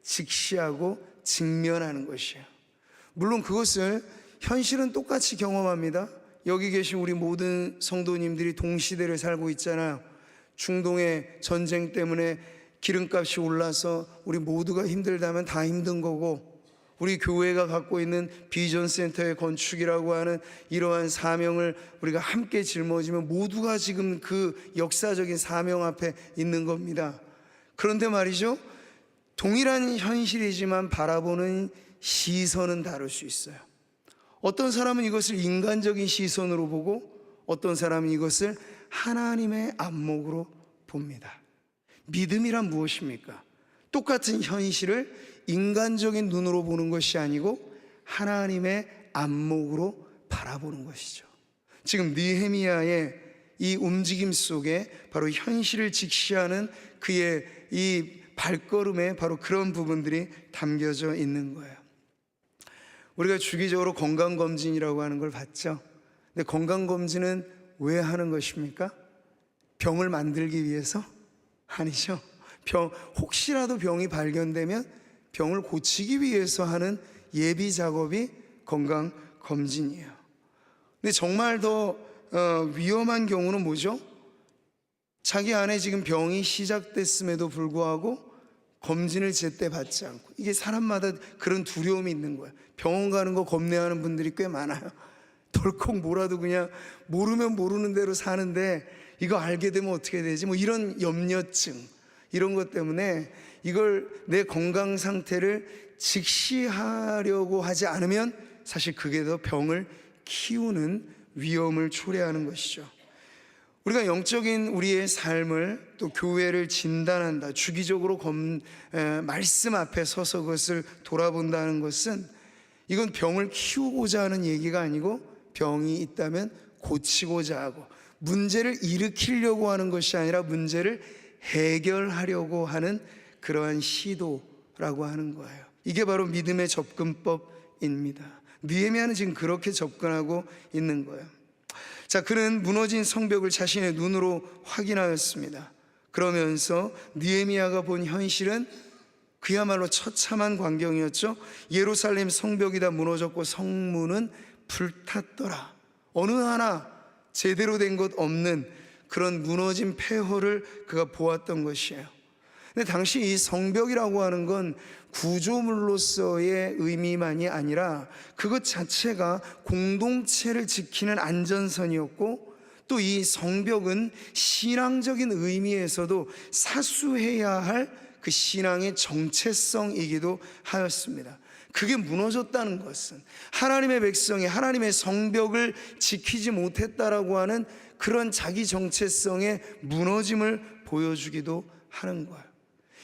S3: 직시하고 직면하는 것이에요. 물론 그것을 현실은 똑같이 경험합니다. 여기 계신 우리 모든 성도님들이 동시대를 살고 있잖아요. 중동의 전쟁 때문에 기름값이 올라서 우리 모두가 힘들다면 다 힘든 거고, 우리 교회가 갖고 있는 비전 센터의 건축이라고 하는 이러한 사명을 우리가 함께 짊어지면 모두가 지금 그 역사적인 사명 앞에 있는 겁니다. 그런데 말이죠, 동일한 현실이지만 바라보는 시선은 다를 수 있어요. 어떤 사람은 이것을 인간적인 시선으로 보고 어떤 사람은 이것을 하나님의 안목으로 봅니다. 믿음이란 무엇입니까? 똑같은 현실을 인간적인 눈으로 보는 것이 아니고 하나님의 안목으로 바라보는 것이죠. 지금 느헤미야의 이 움직임 속에 바로 현실을 직시하는 그의 이 발걸음에 바로 그런 부분들이 담겨져 있는 거예요. 우리가 주기적으로 건강검진이라고 하는 걸 받죠. 근데 건강검진은 왜 하는 것입니까? 병을 만들기 위해서? 아니죠. 혹시라도 병이 발견되면 병을 고치기 위해서 하는 예비 작업이 건강검진이에요. 근데 정말 더 위험한 경우는 뭐죠? 자기 안에 지금 병이 시작됐음에도 불구하고 검진을 제때 받지 않고, 이게 사람마다 그런 두려움이 있는 거예요. 병원 가는 거 겁내하는 분들이 꽤 많아요. 덜컥 뭐라도 그냥 모르면 모르는 대로 사는데 이거 알게 되면 어떻게 되지? 뭐 이런 염려증, 이런 것 때문에 이걸 내 건강 상태를 직시하려고 하지 않으면 사실 그게 더 병을 키우는 위험을 초래하는 것이죠. 우리가 영적인 우리의 삶을 또 교회를 진단한다, 주기적으로 말씀 앞에 서서 그것을 돌아본다는 것은 이건 병을 키우고자 하는 얘기가 아니고 병이 있다면 고치고자 하고 문제를 일으키려고 하는 것이 아니라 문제를 해결하려고 하는 그러한 시도라고 하는 거예요. 이게 바로 믿음의 접근법입니다. 느헤미야는 지금 그렇게 접근하고 있는 거예요. 자, 그는 무너진 성벽을 자신의 눈으로 확인하였습니다. 그러면서 느헤미야가 본 현실은 그야말로 처참한 광경이었죠. 예루살렘 성벽이 다 무너졌고 성문은 불탔더라. 어느 하나 제대로 된 것 없는 그런 무너진 폐허를 그가 보았던 것이에요. 근데 당시 이 성벽이라고 하는 건 구조물로서의 의미만이 아니라 그것 자체가 공동체를 지키는 안전선이었고, 또 이 성벽은 신앙적인 의미에서도 사수해야 할 그 신앙의 정체성이기도 하였습니다. 그게 무너졌다는 것은 하나님의 백성이 하나님의 성벽을 지키지 못했다라고 하는 그런 자기 정체성의 무너짐을 보여주기도 하는 거예요.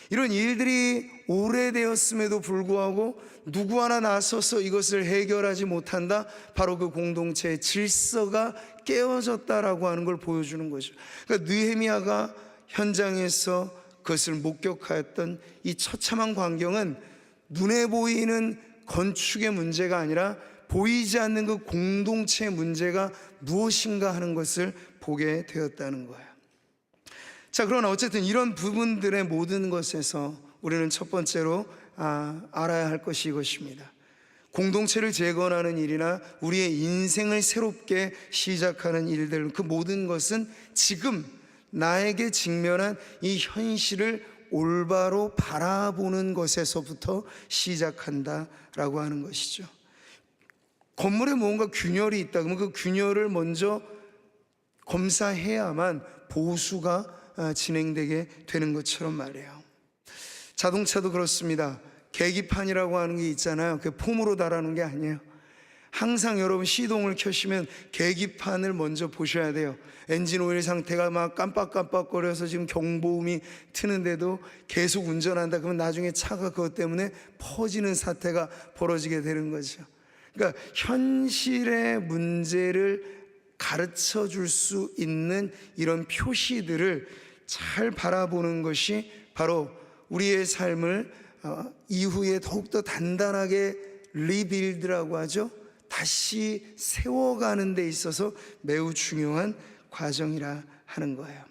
S3: 이런 일들이 오래되었음에도 불구하고 누구 하나 나서서 이것을 해결하지 못한다, 바로 그 공동체의 질서가 깨어졌다라고 하는 걸 보여주는 거죠. 그러니까 느헤미야가 현장에서 그것을 목격하였던 이 처참한 광경은 눈에 보이는 건축의 문제가 아니라 보이지 않는 그 공동체의 문제가 무엇인가 하는 것을 보게 되었다는 거예요. 자, 그러나 어쨌든 이런 부분들의 모든 것에서 우리는 첫 번째로 알아야 할 것이 이것입니다. 공동체를 재건하는 일이나 우리의 인생을 새롭게 시작하는 일들, 그 모든 것은 지금 나에게 직면한 이 현실을 올바로 바라보는 것에서부터 시작한다라고 하는 것이죠. 건물에 뭔가 균열이 있다 그러면 그 균열을 먼저 검사해야만 보수가 진행되게 되는 것처럼 말이에요. 자동차도 그렇습니다. 계기판이라고 하는 게 있잖아요. 그 폼으로 달아놓은 게 아니에요. 항상 여러분 시동을 켜시면 계기판을 먼저 보셔야 돼요. 엔진 오일 상태가 막 깜빡깜빡거려서 지금 경보음이 트는데도 계속 운전한다 그러면 나중에 차가 그것 때문에 퍼지는 사태가 벌어지게 되는 거죠. 그러니까 현실의 문제를 가르쳐 줄 수 있는 이런 표시들을 잘 바라보는 것이 바로 우리의 삶을 이후에 더욱더 단단하게 리빌드라고 하죠. 다시 세워가는 데 있어서 매우 중요한 과정이라 하는 거예요.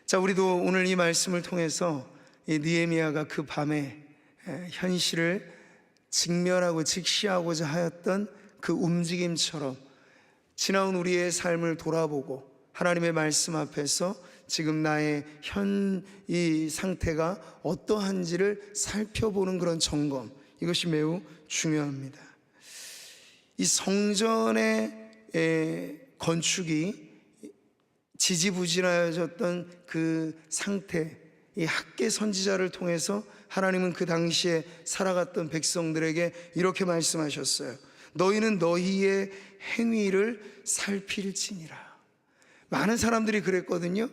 S3: 자, 우리도 오늘 이 말씀을 통해서 이 느헤미야가 그 밤에 현실을 직면하고 직시하고자 하였던 그 움직임처럼 지나온 우리의 삶을 돌아보고 하나님의 말씀 앞에서 지금 나의 이 상태가 어떠한지를 살펴보는 그런 점검, 이것이 매우 중요합니다. 이 성전의 건축이 지지부진하여졌던 그 상태, 이 학개 선지자를 통해서 하나님은 그 당시에 살아갔던 백성들에게 이렇게 말씀하셨어요. 너희는 너희의 행위를 살필지니라. 많은 사람들이 그랬거든요.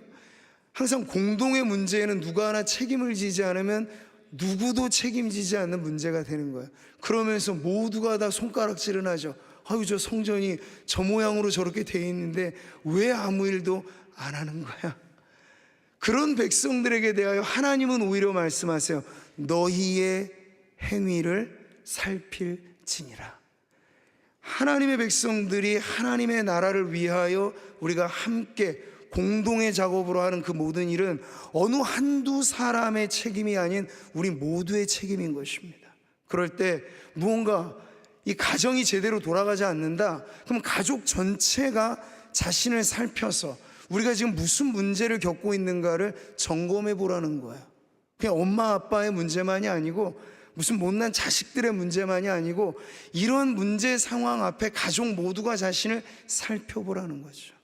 S3: 항상 공동의 문제에는 누가 하나 책임을 지지 않으면 누구도 책임지지 않는 문제가 되는 거예요. 그러면서 모두가 다 손가락질을 하죠. 아유, 저 성전이 저 모양으로 저렇게 돼 있는데 왜 아무 일도 안 하는 거야? 그런 백성들에게 대하여 하나님은 오히려 말씀하세요. 너희의 행위를 살필지니라. 하나님의 백성들이 하나님의 나라를 위하여 우리가 함께 공동의 작업으로 하는 그 모든 일은 어느 한두 사람의 책임이 아닌 우리 모두의 책임인 것입니다. 그럴 때 무언가 이 가정이 제대로 돌아가지 않는다, 그럼 가족 전체가 자신을 살펴서 우리가 지금 무슨 문제를 겪고 있는가를 점검해 보라는 거예요. 그냥 엄마 아빠의 문제만이 아니고 무슨 못난 자식들의 문제만이 아니고 이런 문제 상황 앞에 가족 모두가 자신을 살펴보라는 거죠.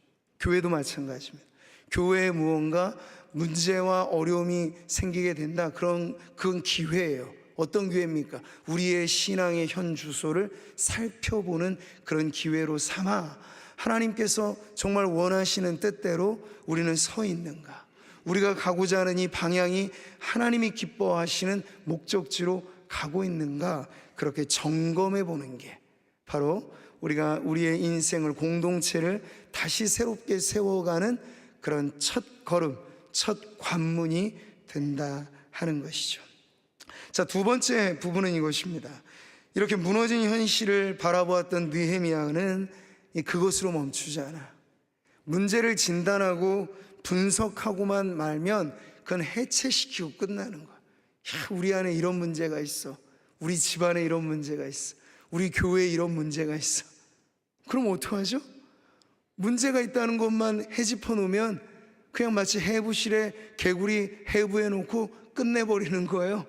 S3: 교회도 마찬가지입니다. 교회에 무언가 문제와 어려움이 생기게 된다, 그건 기회예요. 어떤 기회입니까? 우리의 신앙의 현 주소를 살펴보는 그런 기회로 삼아 하나님께서 정말 원하시는 뜻대로 우리는 서 있는가, 우리가 가고자 하는 이 방향이 하나님이 기뻐하시는 목적지로 가고 있는가, 그렇게 점검해 보는 게 바로 우리가 우리의 인생을, 공동체를 다시 새롭게 세워가는 그런 첫 걸음, 첫 관문이 된다 하는 것이죠. 자, 두 번째 부분은 이것입니다. 이렇게 무너진 현실을 바라보았던 느헤미야는 그것으로 멈추지 않아. 문제를 진단하고 분석하고만 말면 그건 해체시키고 끝나는 거야. 야, 우리 안에 이런 문제가 있어, 우리 집안에 이런 문제가 있어, 우리 교회에 이런 문제가 있어. 그럼 어떡하죠? 문제가 있다는 것만 헤집어 놓으면 그냥 마치 해부실에 개구리 해부해 놓고 끝내버리는 거예요.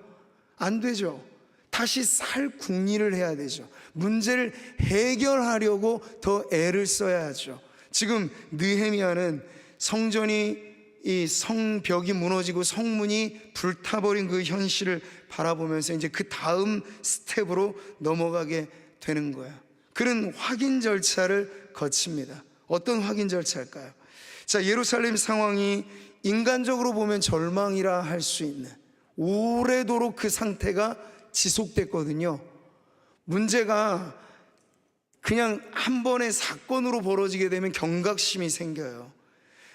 S3: 안 되죠. 다시 살 궁리를 해야 되죠. 문제를 해결하려고 더 애를 써야 하죠. 지금 느헤미야는 성전이, 이 성벽이 무너지고 성문이 불타버린 그 현실을 바라보면서 이제 그 다음 스텝으로 넘어가게 되는 거예요. 그런 확인 절차를 거칩니다. 어떤 확인 절차일까요? 자, 예루살렘 상황이 인간적으로 보면 절망이라 할 수 있는, 오래도록 그 상태가 지속됐거든요. 문제가 그냥 한 번의 사건으로 벌어지게 되면 경각심이 생겨요.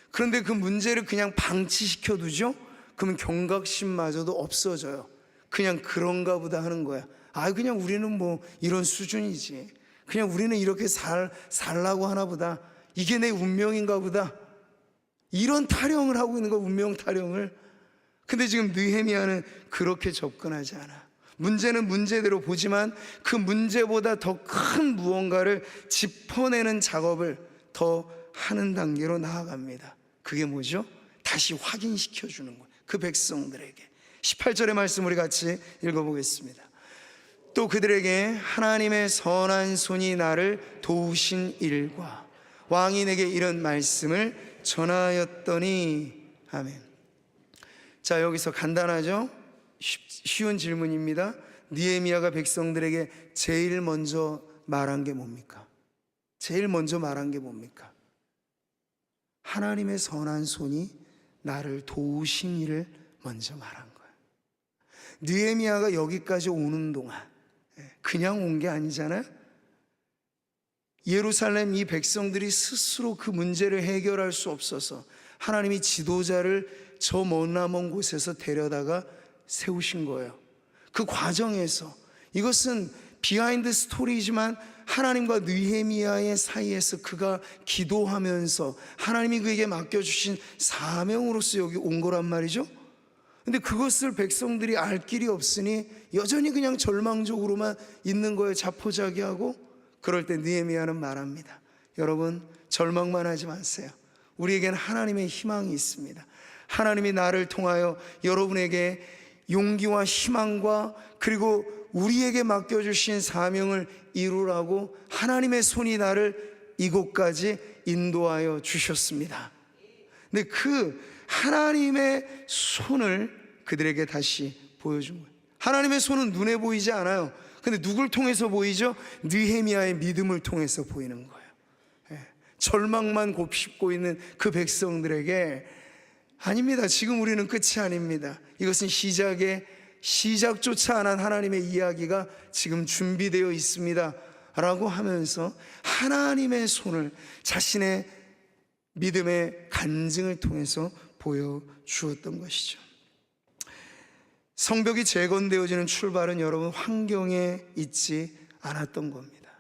S3: 그런데 그 문제를 그냥 방치시켜 두죠? 그러면 경각심마저도 없어져요. 그냥 그런가 보다 하는 거야. 아, 그냥 우리는 뭐 이런 수준이지, 그냥 우리는 이렇게 살라고 하나 보다, 이게 내 운명인가 보다, 이런 타령을 하고 있는 거, 운명 타령을. 근데 지금 느헤미야는 그렇게 접근하지 않아. 문제는 문제대로 보지만 그 문제보다 더 큰 무언가를 짚어내는 작업을 더 하는 단계로 나아갑니다. 그게 뭐죠? 다시 확인시켜 주는 거예요. 그 백성들에게. 18절의 말씀 우리 같이 읽어보겠습니다. 또 그들에게 하나님의 선한 손이 나를 도우신 일과 왕이 내게 이런 말씀을 전하였더니, 아멘. 자, 여기서 간단하죠? 쉬운 질문입니다. 느헤미야가 백성들에게 제일 먼저 말한 게 뭡니까? 제일 먼저 말한 게 뭡니까? 하나님의 선한 손이 나를 도우신 일을 먼저 말한 거예요. 느헤미야가 여기까지 오는 동안 그냥 온 게 아니잖아요. 예루살렘 이 백성들이 스스로 그 문제를 해결할 수 없어서 하나님이 지도자를 저 머나먼 곳에서 데려다가 세우신 거예요. 그 과정에서, 이것은 비하인드 스토리지만 하나님과 느헤미야의 사이에서 그가 기도하면서 하나님이 그에게 맡겨주신 사명으로서 여기 온 거란 말이죠. 근데 그것을 백성들이 알 길이 없으니 여전히 그냥 절망적으로만 있는 거예요. 자포자기하고. 그럴 때 느헤미야는 말합니다. 여러분, 절망만 하지 마세요. 우리에게는 하나님의 희망이 있습니다. 하나님이 나를 통하여 여러분에게 용기와 희망과 그리고 우리에게 맡겨주신 사명을 이루라고 하나님의 손이 나를 이곳까지 인도하여 주셨습니다. 근데 그 하나님의 손을 그들에게 다시 보여준 거예요. 하나님의 손은 눈에 보이지 않아요. 근데 누굴 통해서 보이죠? 느헤미야의 믿음을 통해서 보이는 거예요. 절망만 곱씹고 있는 그 백성들에게 아닙니다. 지금 우리는 끝이 아닙니다. 이것은 시작조차 안 한 하나님의 이야기가 지금 준비되어 있습니다 라고 하면서 하나님의 손을 자신의 믿음의 간증을 통해서 보여주었던 것이죠. 성벽이 재건되어지는 출발은 여러분 환경에 있지 않았던 겁니다.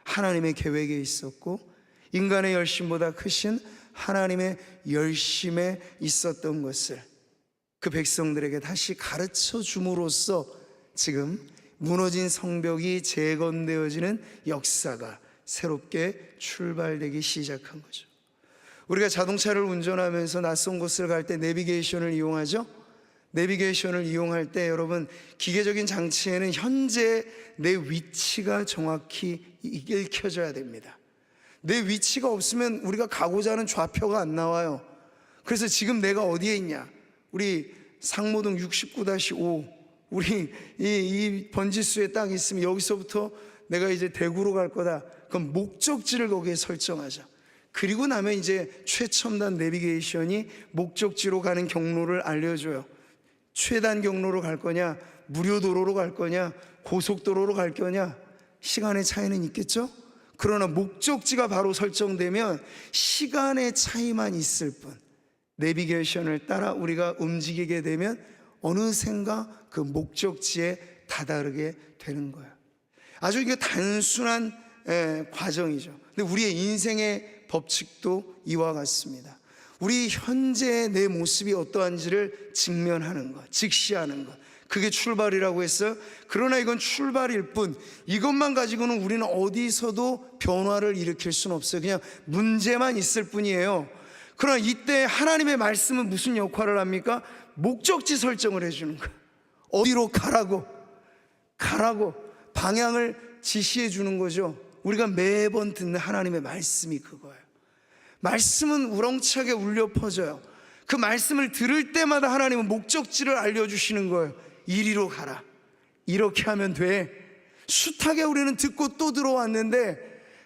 S3: 하나님의 계획에 있었고 인간의 열심보다 크신 하나님의 열심에 있었던 것을 그 백성들에게 다시 가르쳐 줌으로써 지금 무너진 성벽이 재건되어지는 역사가 새롭게 출발되기 시작한 거죠. 우리가 자동차를 운전하면서 낯선 곳을 갈 때 내비게이션을 이용하죠. 내비게이션을 이용할 때 여러분, 기계적인 장치에는 현재 내 위치가 정확히 읽혀져야 됩니다. 내 위치가 없으면 우리가 가고자 하는 좌표가 안 나와요. 그래서 지금 내가 어디에 있냐, 우리 상모동 69-5 우리 이 번지수에 딱 있으면 여기서부터 내가 이제 대구로 갈 거다. 그럼 목적지를 거기에 설정하자. 그리고 나면 이제 최첨단 내비게이션이 목적지로 가는 경로를 알려줘요. 최단 경로로 갈 거냐, 무료 도로로 갈 거냐, 고속도로로 갈 거냐, 시간의 차이는 있겠죠? 그러나 목적지가 바로 설정되면 시간의 차이만 있을 뿐, 내비게이션을 따라 우리가 움직이게 되면 어느샌가 그 목적지에 다다르게 되는 거예요. 아주 이게 단순한 과정이죠. 근데 우리의 인생의 법칙도 이와 같습니다. 우리 현재의 내 모습이 어떠한지를 직면하는 것, 직시하는 것, 그게 출발이라고 했어요. 그러나 이건 출발일 뿐, 이것만 가지고는 우리는 어디서도 변화를 일으킬 수는 없어요. 그냥 문제만 있을 뿐이에요. 그러나 이때 하나님의 말씀은 무슨 역할을 합니까? 목적지 설정을 해주는 거예요. 어디로 가라고 방향을 지시해 주는 거죠. 우리가 매번 듣는 하나님의 말씀이 그거예요. 말씀은 우렁차게 울려 퍼져요. 그 말씀을 들을 때마다 하나님은 목적지를 알려주시는 거예요. 이리로 가라, 이렇게 하면 돼. 숱하게 우리는 듣고 또 들어왔는데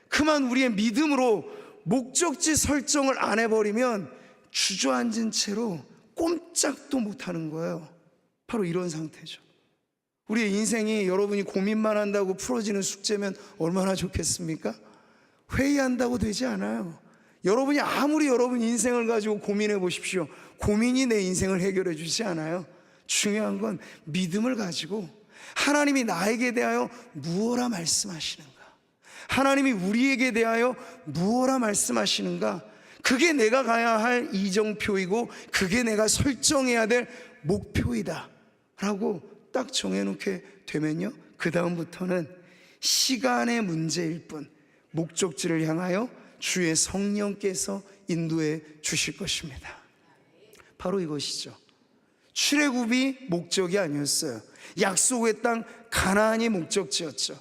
S3: 그만 우리의 믿음으로 목적지 설정을 안 해버리면 주저앉은 채로 꼼짝도 못하는 거예요. 바로 이런 상태죠. 우리의 인생이 여러분이 고민만 한다고 풀어지는 숙제면 얼마나 좋겠습니까? 회의한다고 되지 않아요. 여러분이 아무리 여러분 인생을 가지고 고민해 보십시오. 고민이 내 인생을 해결해 주지 않아요. 중요한 건 믿음을 가지고 하나님이 나에게 대하여 무엇라 말씀하시는가, 하나님이 우리에게 대하여 무엇라 말씀하시는가, 그게 내가 가야 할 이정표이고 그게 내가 설정해야 될 목표이다 라고 딱 정해놓게 되면요, 그 다음부터는 시간의 문제일 뿐 목적지를 향하여 주의 성령께서 인도해 주실 것입니다. 바로 이것이죠. 출애굽이 목적이 아니었어요. 약속의 땅 가나안이 목적지였죠.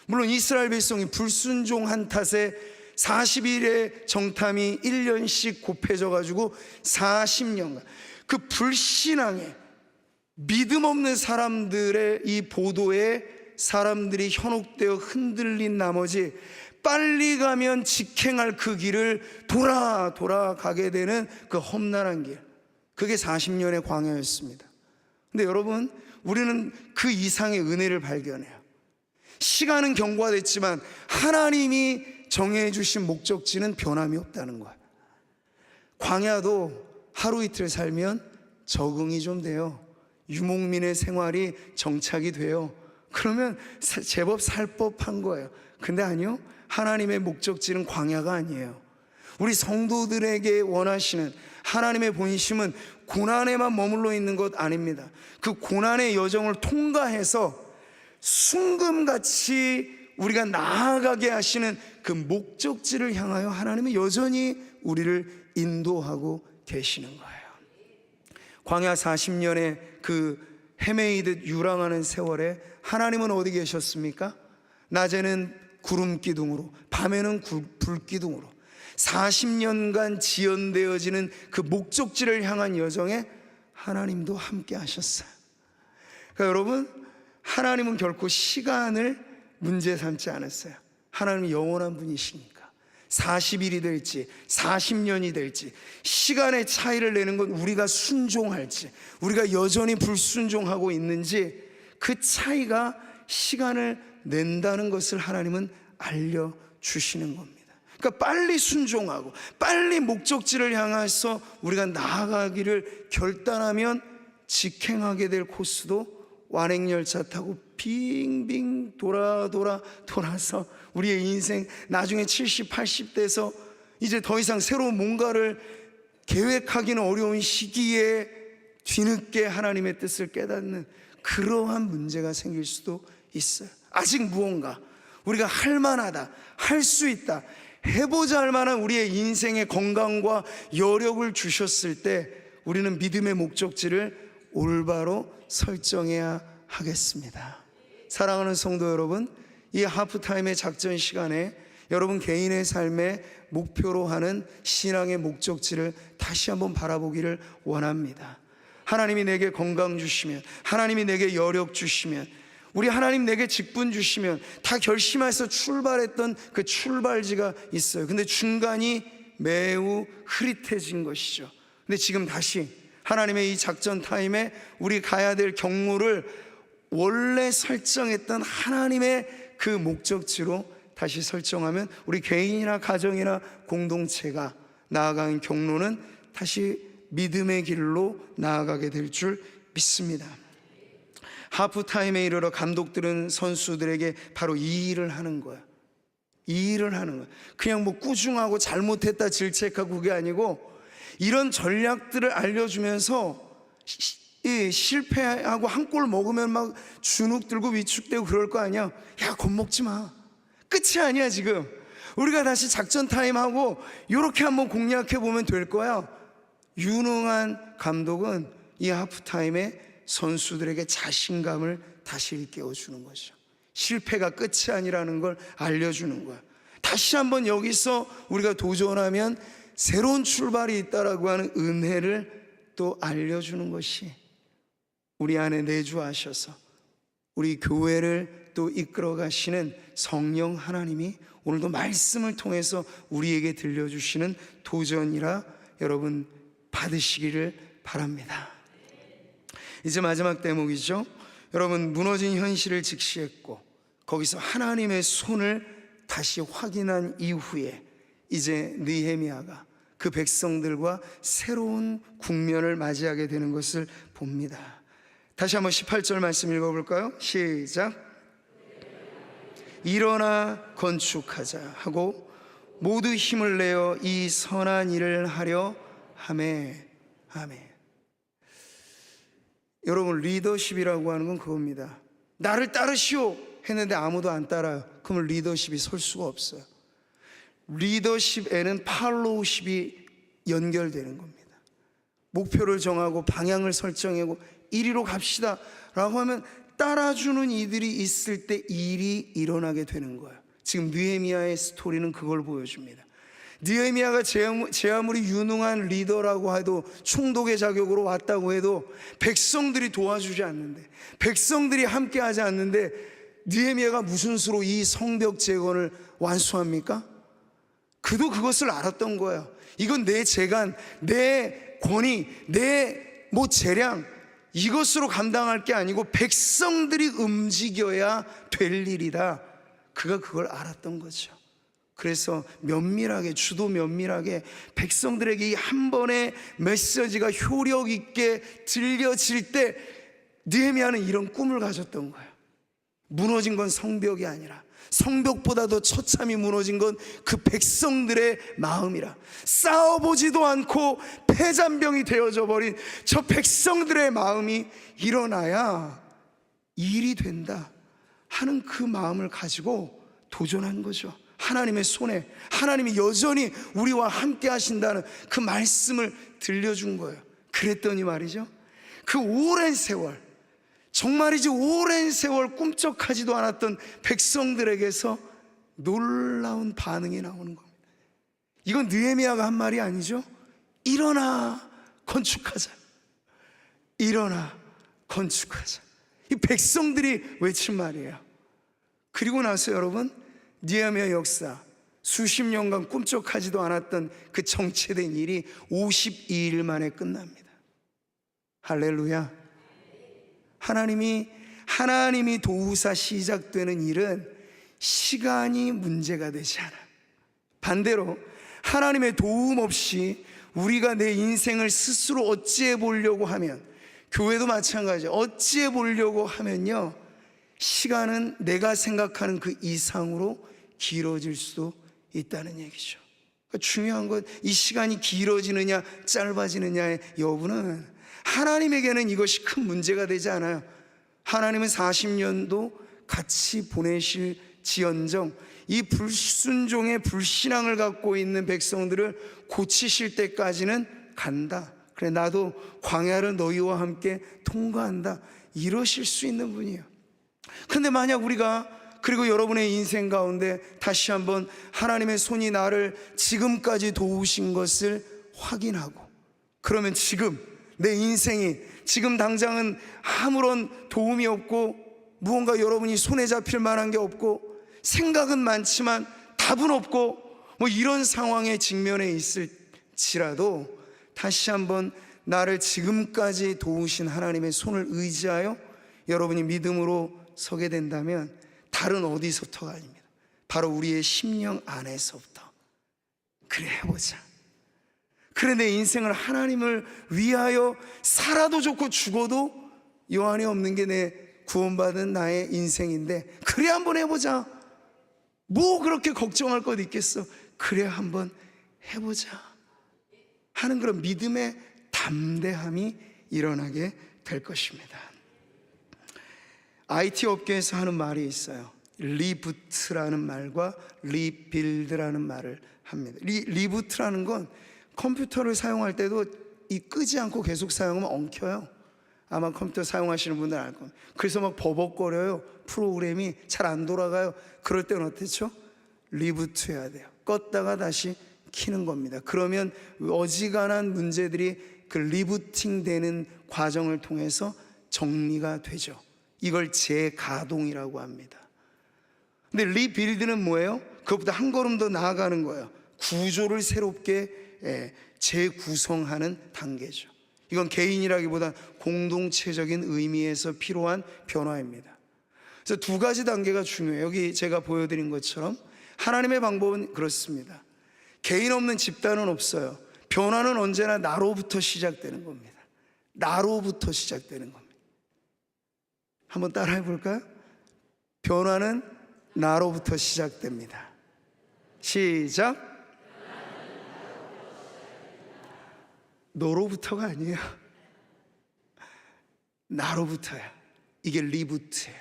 S3: 물론 이스라엘 백성이 불순종한 탓에 40일의 정탐이 1년씩 곱해져 가지고 40년간 그 불신앙에 믿음 없는 사람들의 이 보도에 사람들이 현혹되어 흔들린 나머지 빨리 가면 직행할 그 길을 돌아가게 되는 그 험난한 길, 그게 40년의 광야였습니다. 근데 여러분, 우리는 그 이상의 은혜를 발견해요. 시간은 경과됐지만 하나님이 정해주신 목적지는 변함이 없다는 거예요. 광야도 하루 이틀 살면 적응이 좀 돼요. 유목민의 생활이 정착이 돼요. 그러면 제법 살 법한 거예요. 근데 아니요, 하나님의 목적지는 광야가 아니에요. 우리 성도들에게 원하시는 하나님의 본심은 고난에만 머물러 있는 것 아닙니다. 그 고난의 여정을 통과해서 순금같이 우리가 나아가게 하시는 그 목적지를 향하여 하나님은 여전히 우리를 인도하고 계시는 거예요. 광야 40년의 그 헤매이듯 유랑하는 세월에 하나님은 어디 계셨습니까? 낮에는 구름 기둥으로, 밤에는 불 기둥으로 40년간 지연되어지는 그 목적지를 향한 여정에 하나님도 함께 하셨어요. 그러니까 여러분, 하나님은 결코 시간을 문제 삼지 않았어요. 하나님은 영원한 분이시니까 40일이 될지 40년이 될지 시간의 차이를 내는 건 우리가 순종할지 우리가 여전히 불순종하고 있는지 그 차이가 시간을 낸다는 것을 하나님은 알려주시는 겁니다. 그러니까 빨리 순종하고 빨리 목적지를 향해서 우리가 나아가기를 결단하면 직행하게 될 코스도 완행열차 타고 빙빙 돌아서 우리의 인생 나중에 70, 80 돼서 이제 더 이상 새로운 뭔가를 계획하기는 어려운 시기에 뒤늦게 하나님의 뜻을 깨닫는 그러한 문제가 생길 수도 있어요. 아직 무언가 우리가 할 만하다, 할 수 있다, 해보자 할 만한 우리의 인생의 건강과 여력을 주셨을 때 우리는 믿음의 목적지를 올바로 설정해야 하겠습니다. 사랑하는 성도 여러분, 이 하프타임의 작전 시간에 여러분 개인의 삶의 목표로 하는 신앙의 목적지를 다시 한번 바라보기를 원합니다. 하나님이 내게 건강 주시면, 하나님이 내게 여력 주시면, 우리 하나님 내게 직분 주시면 다 결심해서 출발했던 그 출발지가 있어요. 근데 중간이 매우 흐릿해진 것이죠. 근데 지금 다시 하나님의 이 작전 타임에 우리 가야 될 경로를 원래 설정했던 하나님의 그 목적지로 다시 설정하면 우리 개인이나 가정이나 공동체가 나아가는 경로는 다시 믿음의 길로 나아가게 될 줄 믿습니다. 하프타임에 이르러 감독들은 선수들에게 바로 이 일을 하는 거야. 이 일을 하는 거야. 그냥 뭐 꾸중하고 잘못했다 질책하고 그게 아니고 이런 전략들을 알려주면서 실패하고 한 골 먹으면 막 주눅 들고 위축되고 그럴 거 아니야. 야, 겁먹지 마. 끝이 아니야. 지금 우리가 다시 작전 타임하고 이렇게 한번 공략해 보면 될 거야. 유능한 감독은 이 하프타임에 선수들에게 자신감을 다시 일깨워주는 거죠. 실패가 끝이 아니라는 걸 알려주는 거야. 다시 한번 여기서 우리가 도전하면 새로운 출발이 있다라고 하는 은혜를 또 알려주는 것이 우리 안에 내주하셔서 우리 교회를 또 이끌어 가시는 성령 하나님이 오늘도 말씀을 통해서 우리에게 들려주시는 도전이라 여러분 받으시기를 바랍니다. 이제 마지막 대목이죠. 여러분, 무너진 현실을 직시했고 거기서 하나님의 손을 다시 확인한 이후에 이제 느헤미야가 그 백성들과 새로운 국면을 맞이하게 되는 것을 봅니다. 다시 한번 18절 말씀 읽어볼까요? 시작. 일어나 건축하자 하고 모두 힘을 내어 이 선한 일을 하려 하매. 여러분, 리더십이라고 하는 건 그겁니다. 나를 따르시오 했는데 아무도 안 따라요. 그러면 리더십이 설 수가 없어요. 리더십에는 팔로우십이 연결되는 겁니다. 목표를 정하고 방향을 설정하고 이리로 갑시다 라고 하면 따라주는 이들이 있을 때 일이 일어나게 되는 거예요. 지금 느헤미야의 스토리는 그걸 보여줍니다. 느헤미야가 제 아무리 유능한 리더라고 해도 총독의 자격으로 왔다고 해도 백성들이 도와주지 않는데, 백성들이 함께하지 않는데 느헤미야가 무슨 수로 이 성벽 재건을 완수합니까? 그도 그것을 알았던 거예요. 이건 내 재간, 내 권위, 내 재량, 이것으로 감당할 게 아니고 백성들이 움직여야 될 일이다. 그가 그걸 알았던 거죠. 그래서 면밀하게, 주도 면밀하게 백성들에게 이 한 번의 메시지가 효력 있게 들려질 때 느헤미야는 이런 꿈을 가졌던 거예요. 무너진 건 성벽이 아니라, 성벽보다 더 처참히 무너진 건 그 백성들의 마음이라. 싸워보지도 않고 패잔병이 되어져 버린 저 백성들의 마음이 일어나야 일이 된다 하는 그 마음을 가지고 도전한 거죠. 하나님의 손에, 하나님이 여전히 우리와 함께 하신다는 그 말씀을 들려준 거예요. 그랬더니 말이죠, 그 오랜 세월, 정말이지 오랜 세월 꿈쩍하지도 않았던 백성들에게서 놀라운 반응이 나오는 겁니다. 이건 느헤미야가 한 말이 아니죠. 일어나 건축하자, 일어나 건축하자. 이 백성들이 외친 말이에요. 그리고 나서 여러분, 느헤미야 역사, 수십 년간 꿈쩍하지도 않았던 그 정체된 일이 52일 만에 끝납니다. 할렐루야. 하나님이 도우사 시작되는 일은 시간이 문제가 되지 않아. 반대로 하나님의 도움 없이 우리가 내 인생을 스스로 어찌해 보려고 하면, 교회도 마찬가지죠. 어찌해 보려고 하면요, 시간은 내가 생각하는 그 이상으로 길어질 수도 있다는 얘기죠. 그러니까 중요한 건 이 시간이 길어지느냐 짧아지느냐의 여부는 하나님에게는 이것이 큰 문제가 되지 않아요. 하나님은 40년도 같이 보내실 지언정 이 불순종의 불신앙을 갖고 있는 백성들을 고치실 때까지는 간다. 그래, 나도 광야를 너희와 함께 통과한다, 이러실 수 있는 분이에요. 근데 만약 우리가, 그리고 여러분의 인생 가운데 다시 한번 하나님의 손이 나를 지금까지 도우신 것을 확인하고, 그러면 지금 내 인생이 지금 당장은 아무런 도움이 없고 무언가 여러분이 손에 잡힐 만한 게 없고 생각은 많지만 답은 없고 이런 상황에 직면해 있을지라도 다시 한번 나를 지금까지 도우신 하나님의 손을 의지하여 여러분이 믿음으로 서게 된다면 다른 어디서부터가 아닙니다. 바로 우리의 심령 안에서부터. 그래, 해보자. 그래, 내 인생을 하나님을 위하여 살아도 좋고 죽어도 요 안에 없는 게 내 구원받은 나의 인생인데, 그래 한번 해보자. 뭐 그렇게 걱정할 것 있겠어. 그래 한번 해보자 하는 그런 믿음의 담대함이 일어나게 될 것입니다. IT 업계에서 하는 말이 있어요. 리부트라는 말과 리빌드라는 말을 합니다. 리부트라는 건 컴퓨터를 사용할 때도 이 끄지 않고 계속 사용하면 엉켜요. 아마 컴퓨터 사용하시는 분들 알 겁니다. 그래서 막 버벅거려요. 프로그램이 잘 안 돌아가요. 그럴 때는 어떻죠? 리부트 해야 돼요. 껐다가 다시 켜는 겁니다. 그러면 어지간한 문제들이 그 리부팅 되는 과정을 통해서 정리가 되죠. 이걸 재가동이라고 합니다. 근데 리빌드는 뭐예요? 그것보다 한 걸음 더 나아가는 거예요. 구조를 새롭게 재구성하는 단계죠. 이건 개인이라기보다 공동체적인 의미에서 필요한 변화입니다. 그래서 두 가지 단계가 중요해요. 여기 제가 보여드린 것처럼 하나님의 방법은 그렇습니다. 개인 없는 집단은 없어요. 변화는 언제나 나로부터 시작되는 겁니다. 나로부터 시작되는 겁니다. 한번 따라해 볼까요? 변화는 나로부터 시작됩니다. 시작. 너로부터가 아니에요. 나로부터야. 이게 리부트예요.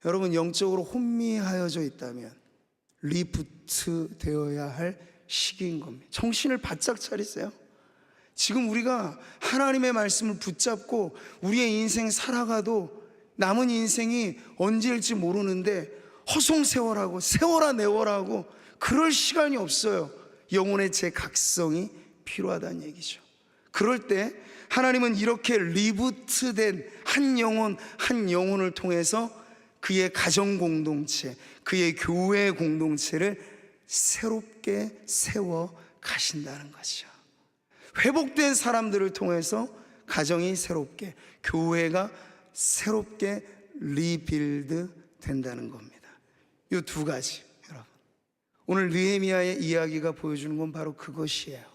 S3: 여러분, 영적으로 혼미하여져 있다면 리부트 되어야 할 시기인 겁니다. 정신을 바짝 차리세요. 지금 우리가 하나님의 말씀을 붙잡고 우리의 인생 살아가도 남은 인생이 언제일지 모르는데 허송세월하고 세월아 내월하고 그럴 시간이 없어요. 영혼의 재각성이 필요하다는 얘기죠. 그럴 때 하나님은 이렇게 리부트된 한 영혼을 통해서 그의 가정 공동체, 그의 교회 공동체를 새롭게 세워 가신다는 것이죠. 회복된 사람들을 통해서 가정이 새롭게, 교회가 새롭게 리빌드 된다는 겁니다. 이 두 가지, 여러분. 오늘 느헤미야의 이야기가 보여주는 건 바로 그것이에요.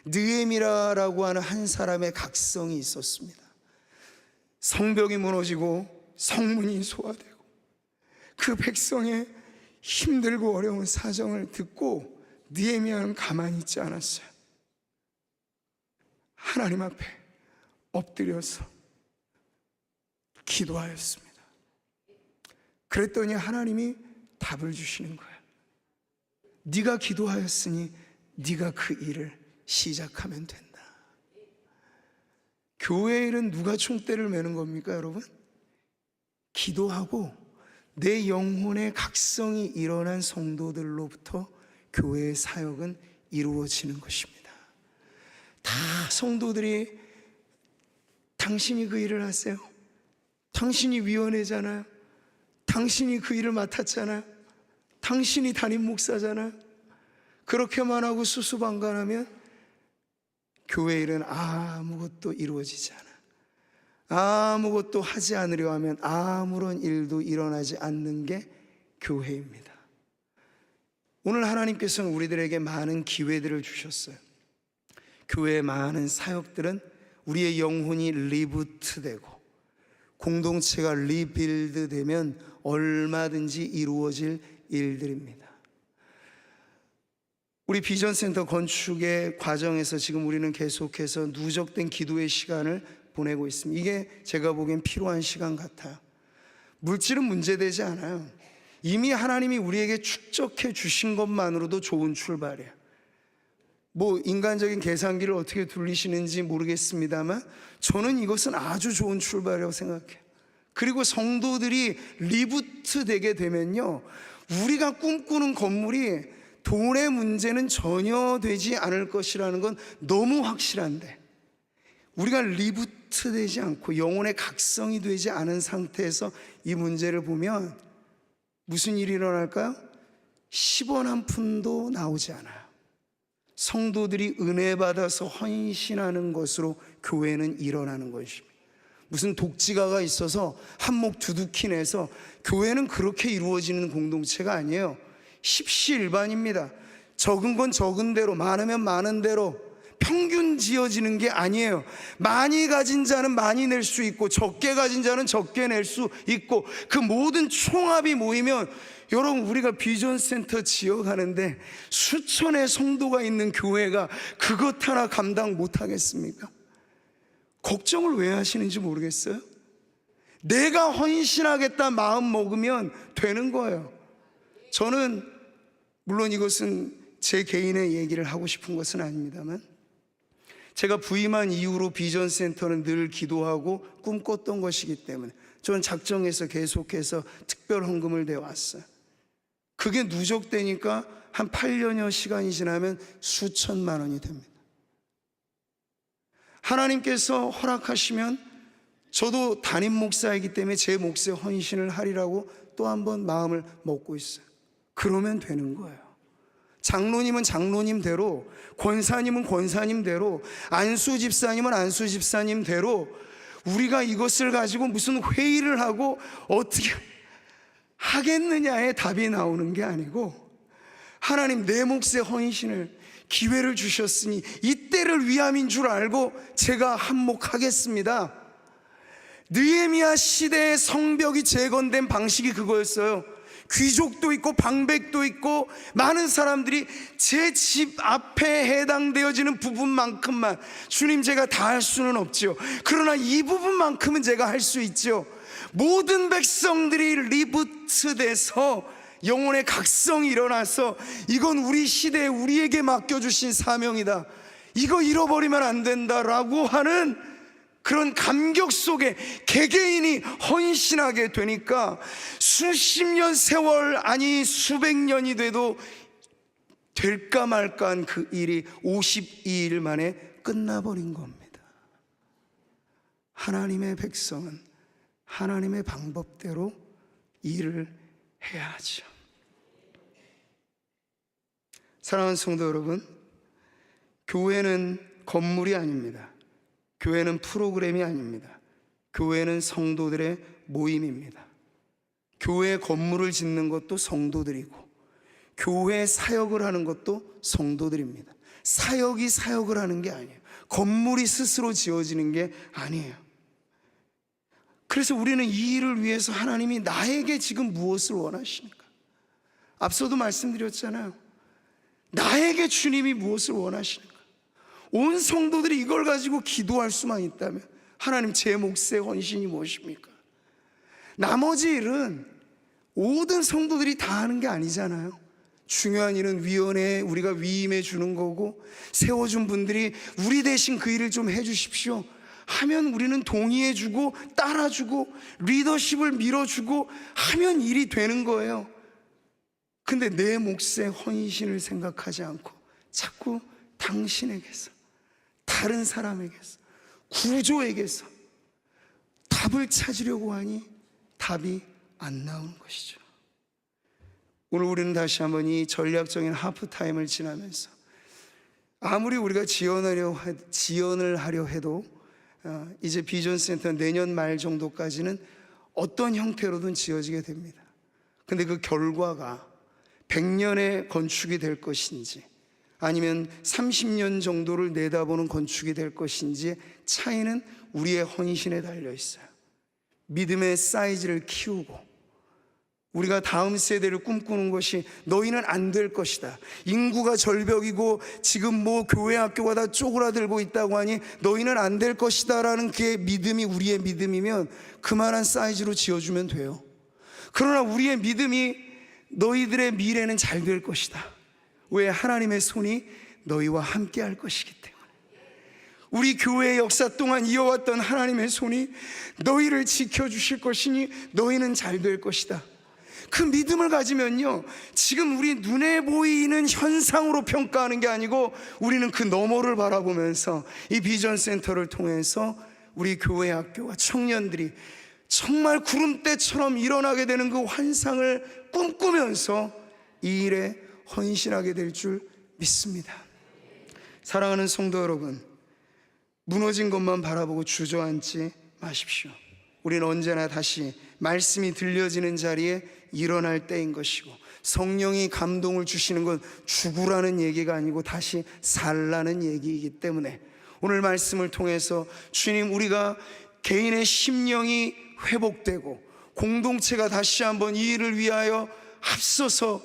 S3: 느헤미야라고 하는 한 사람의 각성이 있었습니다. 성벽이 무너지고 성문이 소화되고 그 백성의 힘들고 어려운 사정을 듣고 느헤미야는 가만히 있지 않았어요. 하나님 앞에 엎드려서 기도하였습니다. 그랬더니 하나님이 답을 주시는 거예요. 네가 기도하였으니 네가 그 일을 시작하면 된다. 교회 일은 누가 총대를 매는 겁니까, 여러분? 기도하고 내 영혼의 각성이 일어난 성도들로부터 교회의 사역은 이루어지는 것입니다. 다 성도들이 당신이 그 일을 하세요. 당신이 위원회잖아요. 당신이 그 일을 맡았잖아요. 당신이 담임 목사잖아요. 그렇게만 하고 수수방관하면 교회 일은 아무것도 이루어지지 않아. 아무것도 하지 않으려 하면 아무런 일도 일어나지 않는 게 교회입니다. 오늘 하나님께서는 우리들에게 많은 기회들을 주셨어요. 교회의 많은 사역들은 우리의 영혼이 리부트되고 공동체가 리빌드되면 얼마든지 이루어질 일들입니다. 우리 비전센터 건축의 과정에서 지금 우리는 계속해서 누적된 기도의 시간을 보내고 있습니다. 이게 제가 보기엔 필요한 시간 같아요. 물질은 문제되지 않아요. 이미 하나님이 우리에게 축적해 주신 것만으로도 좋은 출발이에요. 뭐 인간적인 계산기를 어떻게 돌리시는지 모르겠습니다만 저는 이것은 아주 좋은 출발이라고 생각해요. 그리고 성도들이 리부트 되게 되면요, 우리가 꿈꾸는 건물이 돈의 문제는 전혀 되지 않을 것이라는 건 너무 확실한데, 우리가 리부트 되지 않고 영혼의 각성이 되지 않은 상태에서 이 문제를 보면 무슨 일이 일어날까요? 10원 한 푼도 나오지 않아요. 성도들이 은혜 받아서 헌신하는 것으로 교회는 일어나는 것입니다. 무슨 독지가가 있어서 한몫 두둑히 내서 교회는 그렇게 이루어지는 공동체가 아니에요. 십시일반입니다. 적은 건 적은 대로, 많으면 많은 대로 평균 지어지는 게 아니에요. 많이 가진 자는 많이 낼 수 있고 적게 가진 자는 적게 낼 수 있고, 그 모든 총합이 모이면, 여러분, 우리가 비전센터 지어가는데 수천의 성도가 있는 교회가 그것 하나 감당 못하겠습니까? 걱정을 왜 하시는지 모르겠어요? 내가 헌신하겠다 마음 먹으면 되는 거예요. 저는 물론 이것은 제 개인의 얘기를 하고 싶은 것은 아닙니다만, 제가 부임한 이후로 비전센터는 늘 기도하고 꿈꿨던 것이기 때문에 저는 작정해서 계속해서 특별 헌금을 내왔어요. 그게 누적되니까 한 8년여 시간이 지나면 수천만 원이 됩니다. 하나님께서 허락하시면 저도 담임 목사이기 때문에 제 몫에 헌신을 하리라고 또 한 번 마음을 먹고 있어요. 그러면 되는 거예요. 장로님은 장로님대로, 권사님은 권사님대로, 안수 집사님은 안수 집사님대로 우리가 이것을 가지고 무슨 회의를 하고 어떻게 하겠느냐의 답이 나오는 게 아니고, 하나님 내 몫의 헌신을 기회를 주셨으니 이때를 위함인 줄 알고 제가 한몫하겠습니다. 느헤미야 시대의 성벽이 재건된 방식이 그거였어요. 귀족도 있고 방백도 있고 많은 사람들이 제 집 앞에 해당되어지는 부분만큼만, 주님 제가 다 할 수는 없죠. 그러나 이 부분만큼은 제가 할 수 있죠. 모든 백성들이 리부트돼서 영혼의 각성이 일어나서 이건 우리 시대에 우리에게 맡겨주신 사명이다, 이거 잃어버리면 안 된다라고 하는 그런 감격 속에 개개인이 헌신하게 되니까 수십 년 세월, 아니 수백 년이 돼도 될까 말까한 그 일이 52일 만에 끝나버린 겁니다. 하나님의 백성은 하나님의 방법대로 일을 해야죠. 사랑하는 성도 여러분, 교회는 건물이 아닙니다. 교회는 프로그램이 아닙니다. 교회는 성도들의 모임입니다. 교회 건물을 짓는 것도 성도들이고, 교회 사역을 하는 것도 성도들입니다. 사역이 사역을 하는 게 아니에요. 건물이 스스로 지어지는 게 아니에요. 그래서 우리는 이 일을 위해서 하나님이 나에게 지금 무엇을 원하시는가? 앞서도 말씀드렸잖아요. 나에게 주님이 무엇을 원하시는가? 온 성도들이 이걸 가지고 기도할 수만 있다면, 하나님, 제 몫의 헌신이 무엇입니까? 나머지 일은 모든 성도들이 다 하는 게 아니잖아요. 중요한 일은 위원회에 우리가 위임해 주는 거고, 세워준 분들이 우리 대신 그 일을 좀 해주십시오 하면 우리는 동의해 주고 따라주고 리더십을 밀어주고 하면 일이 되는 거예요. 근데 내 몫의 헌신을 생각하지 않고 자꾸 당신에게서, 다른 사람에게서, 구조에게서 답을 찾으려고 하니 답이 안 나오는 것이죠. 오늘 우리는 다시 한번 이 전략적인 하프타임을 지나면서, 아무리 우리가 지원을 하려 해도 이제 비전센터 내년 말 정도까지는 어떤 형태로든 지어지게 됩니다. 근데 그 결과가 100년의 건축이 될 것인지 아니면 30년 정도를 내다보는 건축이 될 것인지의 차이는 우리의 헌신에 달려 있어요. 믿음의 사이즈를 키우고 우리가 다음 세대를 꿈꾸는 것이 너희는 안 될 것이다, 인구가 절벽이고 지금 뭐 교회 학교가 다 쪼그라들고 있다고 하니 너희는 안 될 것이다 라는 그의 믿음이 우리의 믿음이면 그만한 사이즈로 지어주면 돼요. 그러나 우리의 믿음이 너희들의 미래는 잘 될 것이다. 왜? 하나님의 손이 너희와 함께 할 것이기 때문에. 우리 교회의 역사 동안 이어왔던 하나님의 손이 너희를 지켜주실 것이니 너희는 잘 될 것이다. 그 믿음을 가지면요, 지금 우리 눈에 보이는 현상으로 평가하는 게 아니고 우리는 그 너머를 바라보면서 이 비전센터를 통해서 우리 교회 학교와 청년들이 정말 구름대처럼 일어나게 되는 그 환상을 꿈꾸면서 이 일에 헌신하게 될 줄 믿습니다. 사랑하는 성도 여러분, 무너진 것만 바라보고 주저앉지 마십시오. 우리는 언제나 다시 말씀이 들려지는 자리에 일어날 때인 것이고, 성령이 감동을 주시는 건 죽으라는 얘기가 아니고 다시 살라는 얘기이기 때문에 오늘 말씀을 통해서 주님, 우리가 개인의 심령이 회복되고 공동체가 다시 한번 이 일을 위하여 앞서서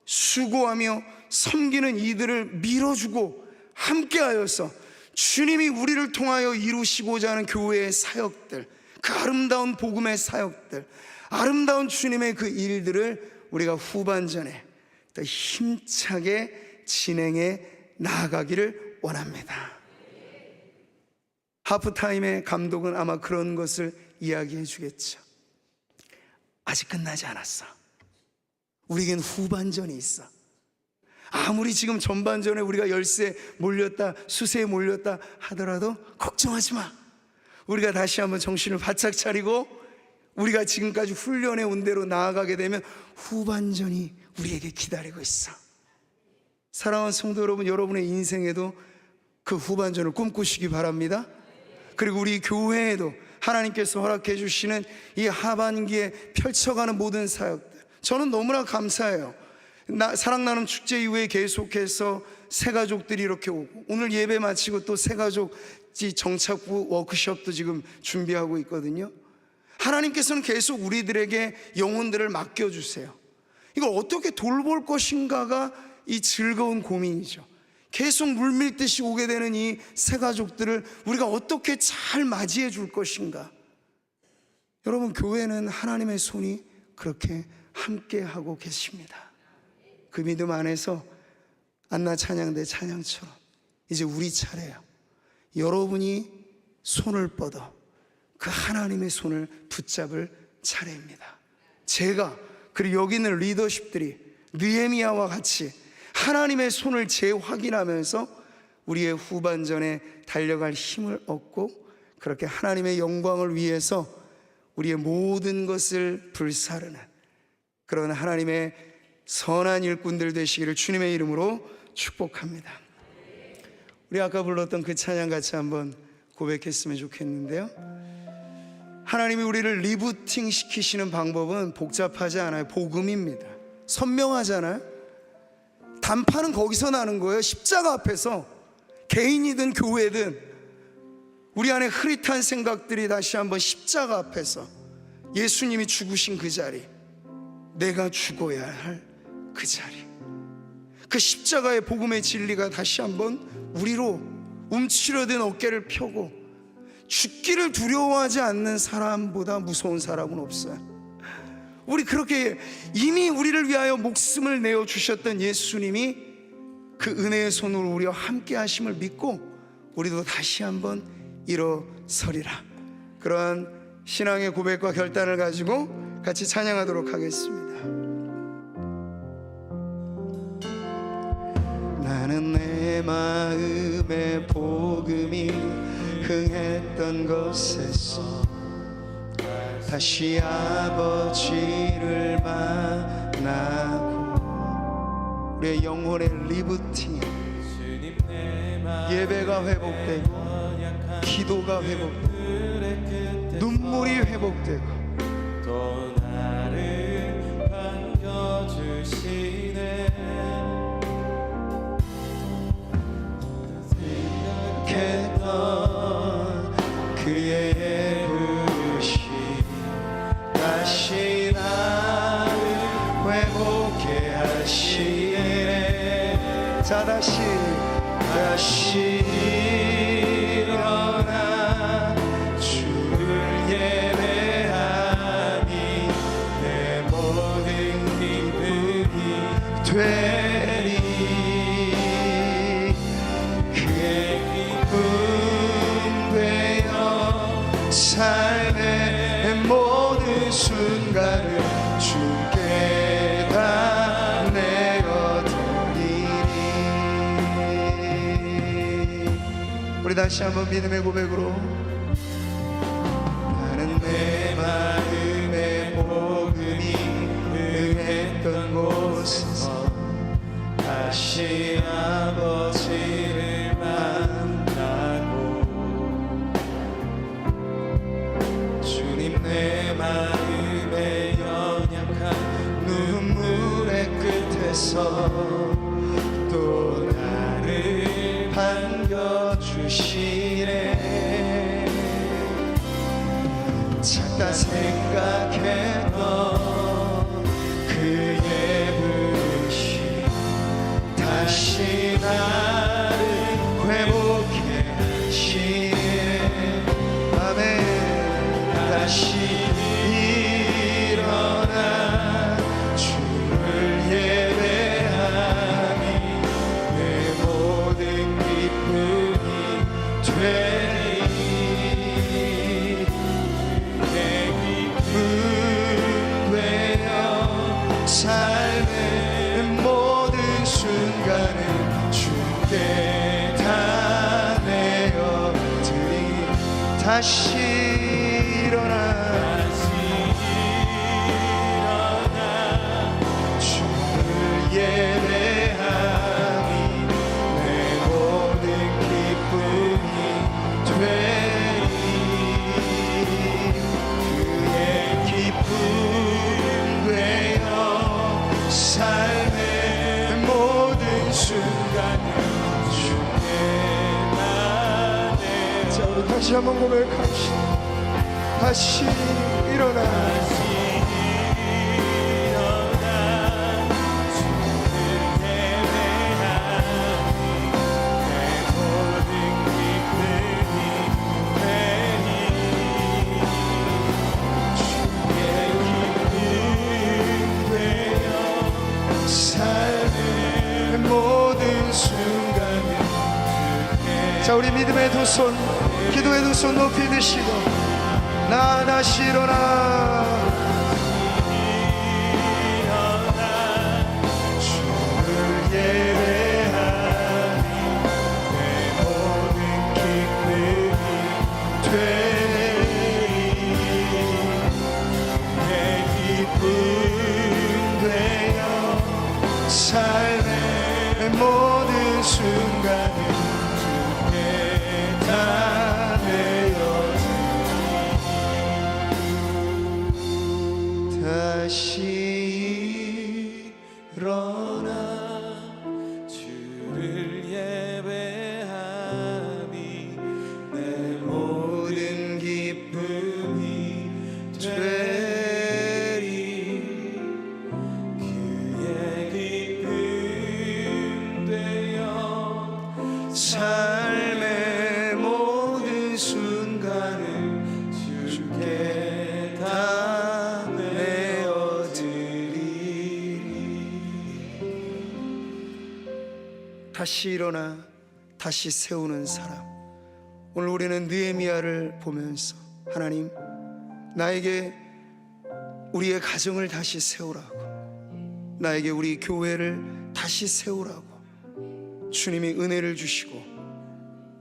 S3: 수고하며 섬기는 이들을 밀어주고 함께하여서 주님이 우리를 통하여 이루시고자 하는 교회의 사역들, 그 아름다운 복음의 사역들, 아름다운 주님의 그 일들을 우리가 후반전에 더 힘차게 진행해 나아가기를 원합니다. 하프타임의 감독은 아마 그런 것을 이야기해 주겠죠. 아직 끝나지 않았어. 우리에겐 후반전이 있어. 아무리 지금 전반전에 우리가 열세 몰렸다, 수세에 몰렸다 하더라도 걱정하지 마. 우리가 다시 한번 정신을 바짝 차리고 우리가 지금까지 훈련해 온 대로 나아가게 되면 후반전이 우리에게 기다리고 있어. 사랑하는 성도 여러분, 여러분의 인생에도 그 후반전을 꿈꾸시기 바랍니다. 그리고 우리 교회에도 하나님께서 허락해 주시는 이 하반기에 펼쳐가는 모든 사역들, 저는 너무나 감사해요. 사랑나눔 축제 이후에 계속해서 새가족들이 이렇게 오고, 오늘 예배 마치고 또 새가족 정착부 워크숍도 지금 준비하고 있거든요. 하나님께서는 계속 우리들에게 영혼들을 맡겨주세요. 이걸 어떻게 돌볼 것인가가 이 즐거운 고민이죠. 계속 물밀듯이 오게 되는 이 새가족들을 우리가 어떻게 잘 맞이해 줄 것인가. 여러분, 교회는 하나님의 손이 그렇게 함께 하고 계십니다. 그 믿음 안에서 안나 찬양대 찬양처럼 이제 우리 차례예요. 여러분이 손을 뻗어 그 하나님의 손을 붙잡을 차례입니다. 제가 그리고 여기 있는 리더십들이 느헤미야와 같이 하나님의 손을 재확인하면서 우리의 후반전에 달려갈 힘을 얻고 그렇게 하나님의 영광을 위해서 우리의 모든 것을 불사르는 그런 하나님의 선한 일꾼들 되시기를 주님의 이름으로 축복합니다. 우리 아까 불렀던 그 찬양 같이 한번 고백했으면 좋겠는데요. 하나님이 우리를 리부팅 시키시는 방법은 복잡하지 않아요. 복음입니다. 선명하잖아요. 단판은 거기서 나는 거예요. 십자가 앞에서 개인이든 교회든 우리 안에 흐릿한 생각들이 다시 한번 십자가 앞에서 예수님이 죽으신 그 자리, 내가 죽어야 할 그 자리, 그 십자가의 복음의 진리가 다시 한번 우리로 움츠려든 어깨를 펴고 죽기를 두려워하지 않는 사람보다 무서운 사람은 없어요. 우리 그렇게 이미 우리를 위하여 목숨을 내어 주셨던 예수님이 그 은혜의 손으로 우리와 함께 하심을 믿고 우리도 다시 한번 일어서리라. 그러한 신앙의 고백과 결단을 가지고 같이 찬양하도록 하겠습니다. 나는 내 마음의 복음이 흥했던 곳에서 다시 아버지를 만나고 우리의 영혼의 리부팅, 예배가 회복되고 기도가 회복되고 눈물이 회복되고
S2: 또 나를 반겨주시네. 생각했던 그의 부르심 다시 나를 회복해 하시네.
S3: 자 다시
S2: 일어나 주를 예배하니 내 모든 기쁨이 되리. 그의 기쁨 되어 삶의 모든 순간을 주께 다 내어드리니.
S3: 우리 다시 한번 믿음의 고백으로
S2: 나는 내 마음의 복음이 흥했던 곳에서 다시 아버지를 만나고 주님 내 마음의 연약한 눈물의 끝에서 또 나를 반겨주시네. 잠깐 생각했던 그의 부르심 다시 나를 회복해 하시네.
S3: 아멘.
S2: 다시 일어나 주를 예배하니 내 모든 기쁨이 되리. 내 기쁨 되어 삶의 모든 순간을 주께 다 내어드리.
S3: 다시 일어나
S2: 주를 예배하니 내 모든 기쁨이 되리. 그의 기쁨 되어 삶의 모든 순간을 주께 다 내어.
S3: 자 우리 다시 한번 고백합시다. 다시 일어나
S2: 삶의 모든 순간을
S3: 자 우리 믿음의 두 손 기도의 두 손 높이 드시고 나 다시 일어나
S2: 주를 예배하니 내 모든 기쁨이 되리 내 기쁨 되어 삶의 모든 순간을 주께 다 내어드리 다시 일어나
S1: 주를 예배하니 내
S3: 모든 기쁨이 되리
S1: 그의 기쁨 되어
S3: 삶의 모든 순간을 주께 다 내어드리리 다시 일어나 다시 세우는 사람 오늘 우리는 느헤미야를 보면서 하나님 나에게 우리의 가정을 다시 세우라고 나에게 우리 교회를 다시 세우라고 주님이 은혜를 주시고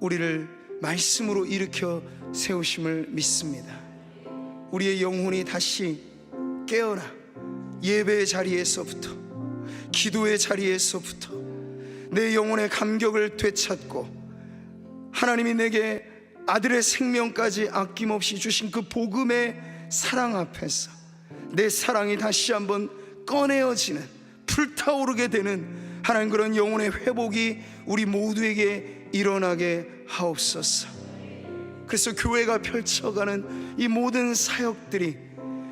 S3: 우리를 말씀으로 일으켜 세우심을 믿습니다. 우리의 영혼이 다시 깨어나 예배의 자리에서부터 기도의 자리에서부터 내 영혼의 감격을 되찾고 하나님이 내게 아들의 생명까지 아낌없이 주신 그 복음의 사랑 앞에서 내 사랑이 다시 한번 꺼내어지는 불타오르게 되는 하나님 그런 영혼의 회복이 우리 모두에게 일어나게 하옵소서. 그래서 교회가 펼쳐가는 이 모든 사역들이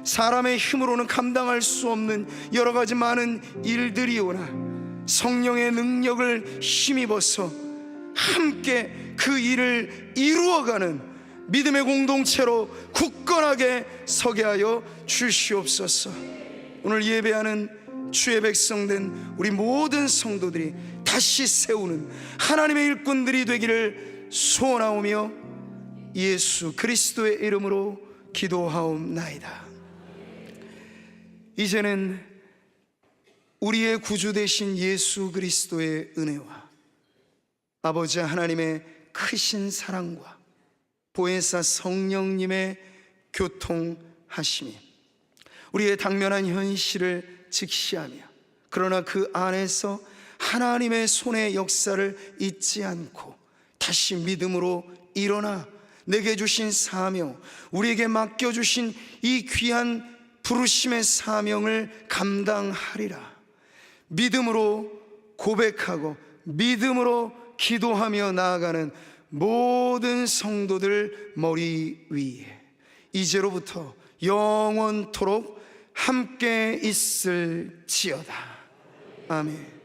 S3: 사람의 힘으로는 감당할 수 없는 여러 가지 많은 일들이 오나 성령의 능력을 힘입어서 함께 그 일을 이루어가는 믿음의 공동체로 굳건하게 서게 하여 주시옵소서. 오늘 예배하는 주의 백성된 우리 모든 성도들이 다시 세우는 하나님의 일꾼들이 되기를 소원하오며 예수 그리스도의 이름으로 기도하옵나이다. 이제는 우리의 구주 되신 예수 그리스도의 은혜와 아버지 하나님의 크신 사랑과 보혜사 성령님의 교통하심이 우리의 당면한 현실을 직시하며 그러나 그 안에서 하나님의 손의 역사를 잊지 않고 다시 믿음으로 일어나 내게 주신 사명, 우리에게 맡겨주신 이 귀한 부르심의 사명을 감당하리라. 믿음으로 고백하고 믿음으로 기도하며 나아가는 모든 성도들 머리 위에 이제로부터 영원토록 함께 있을지어다. 아멘.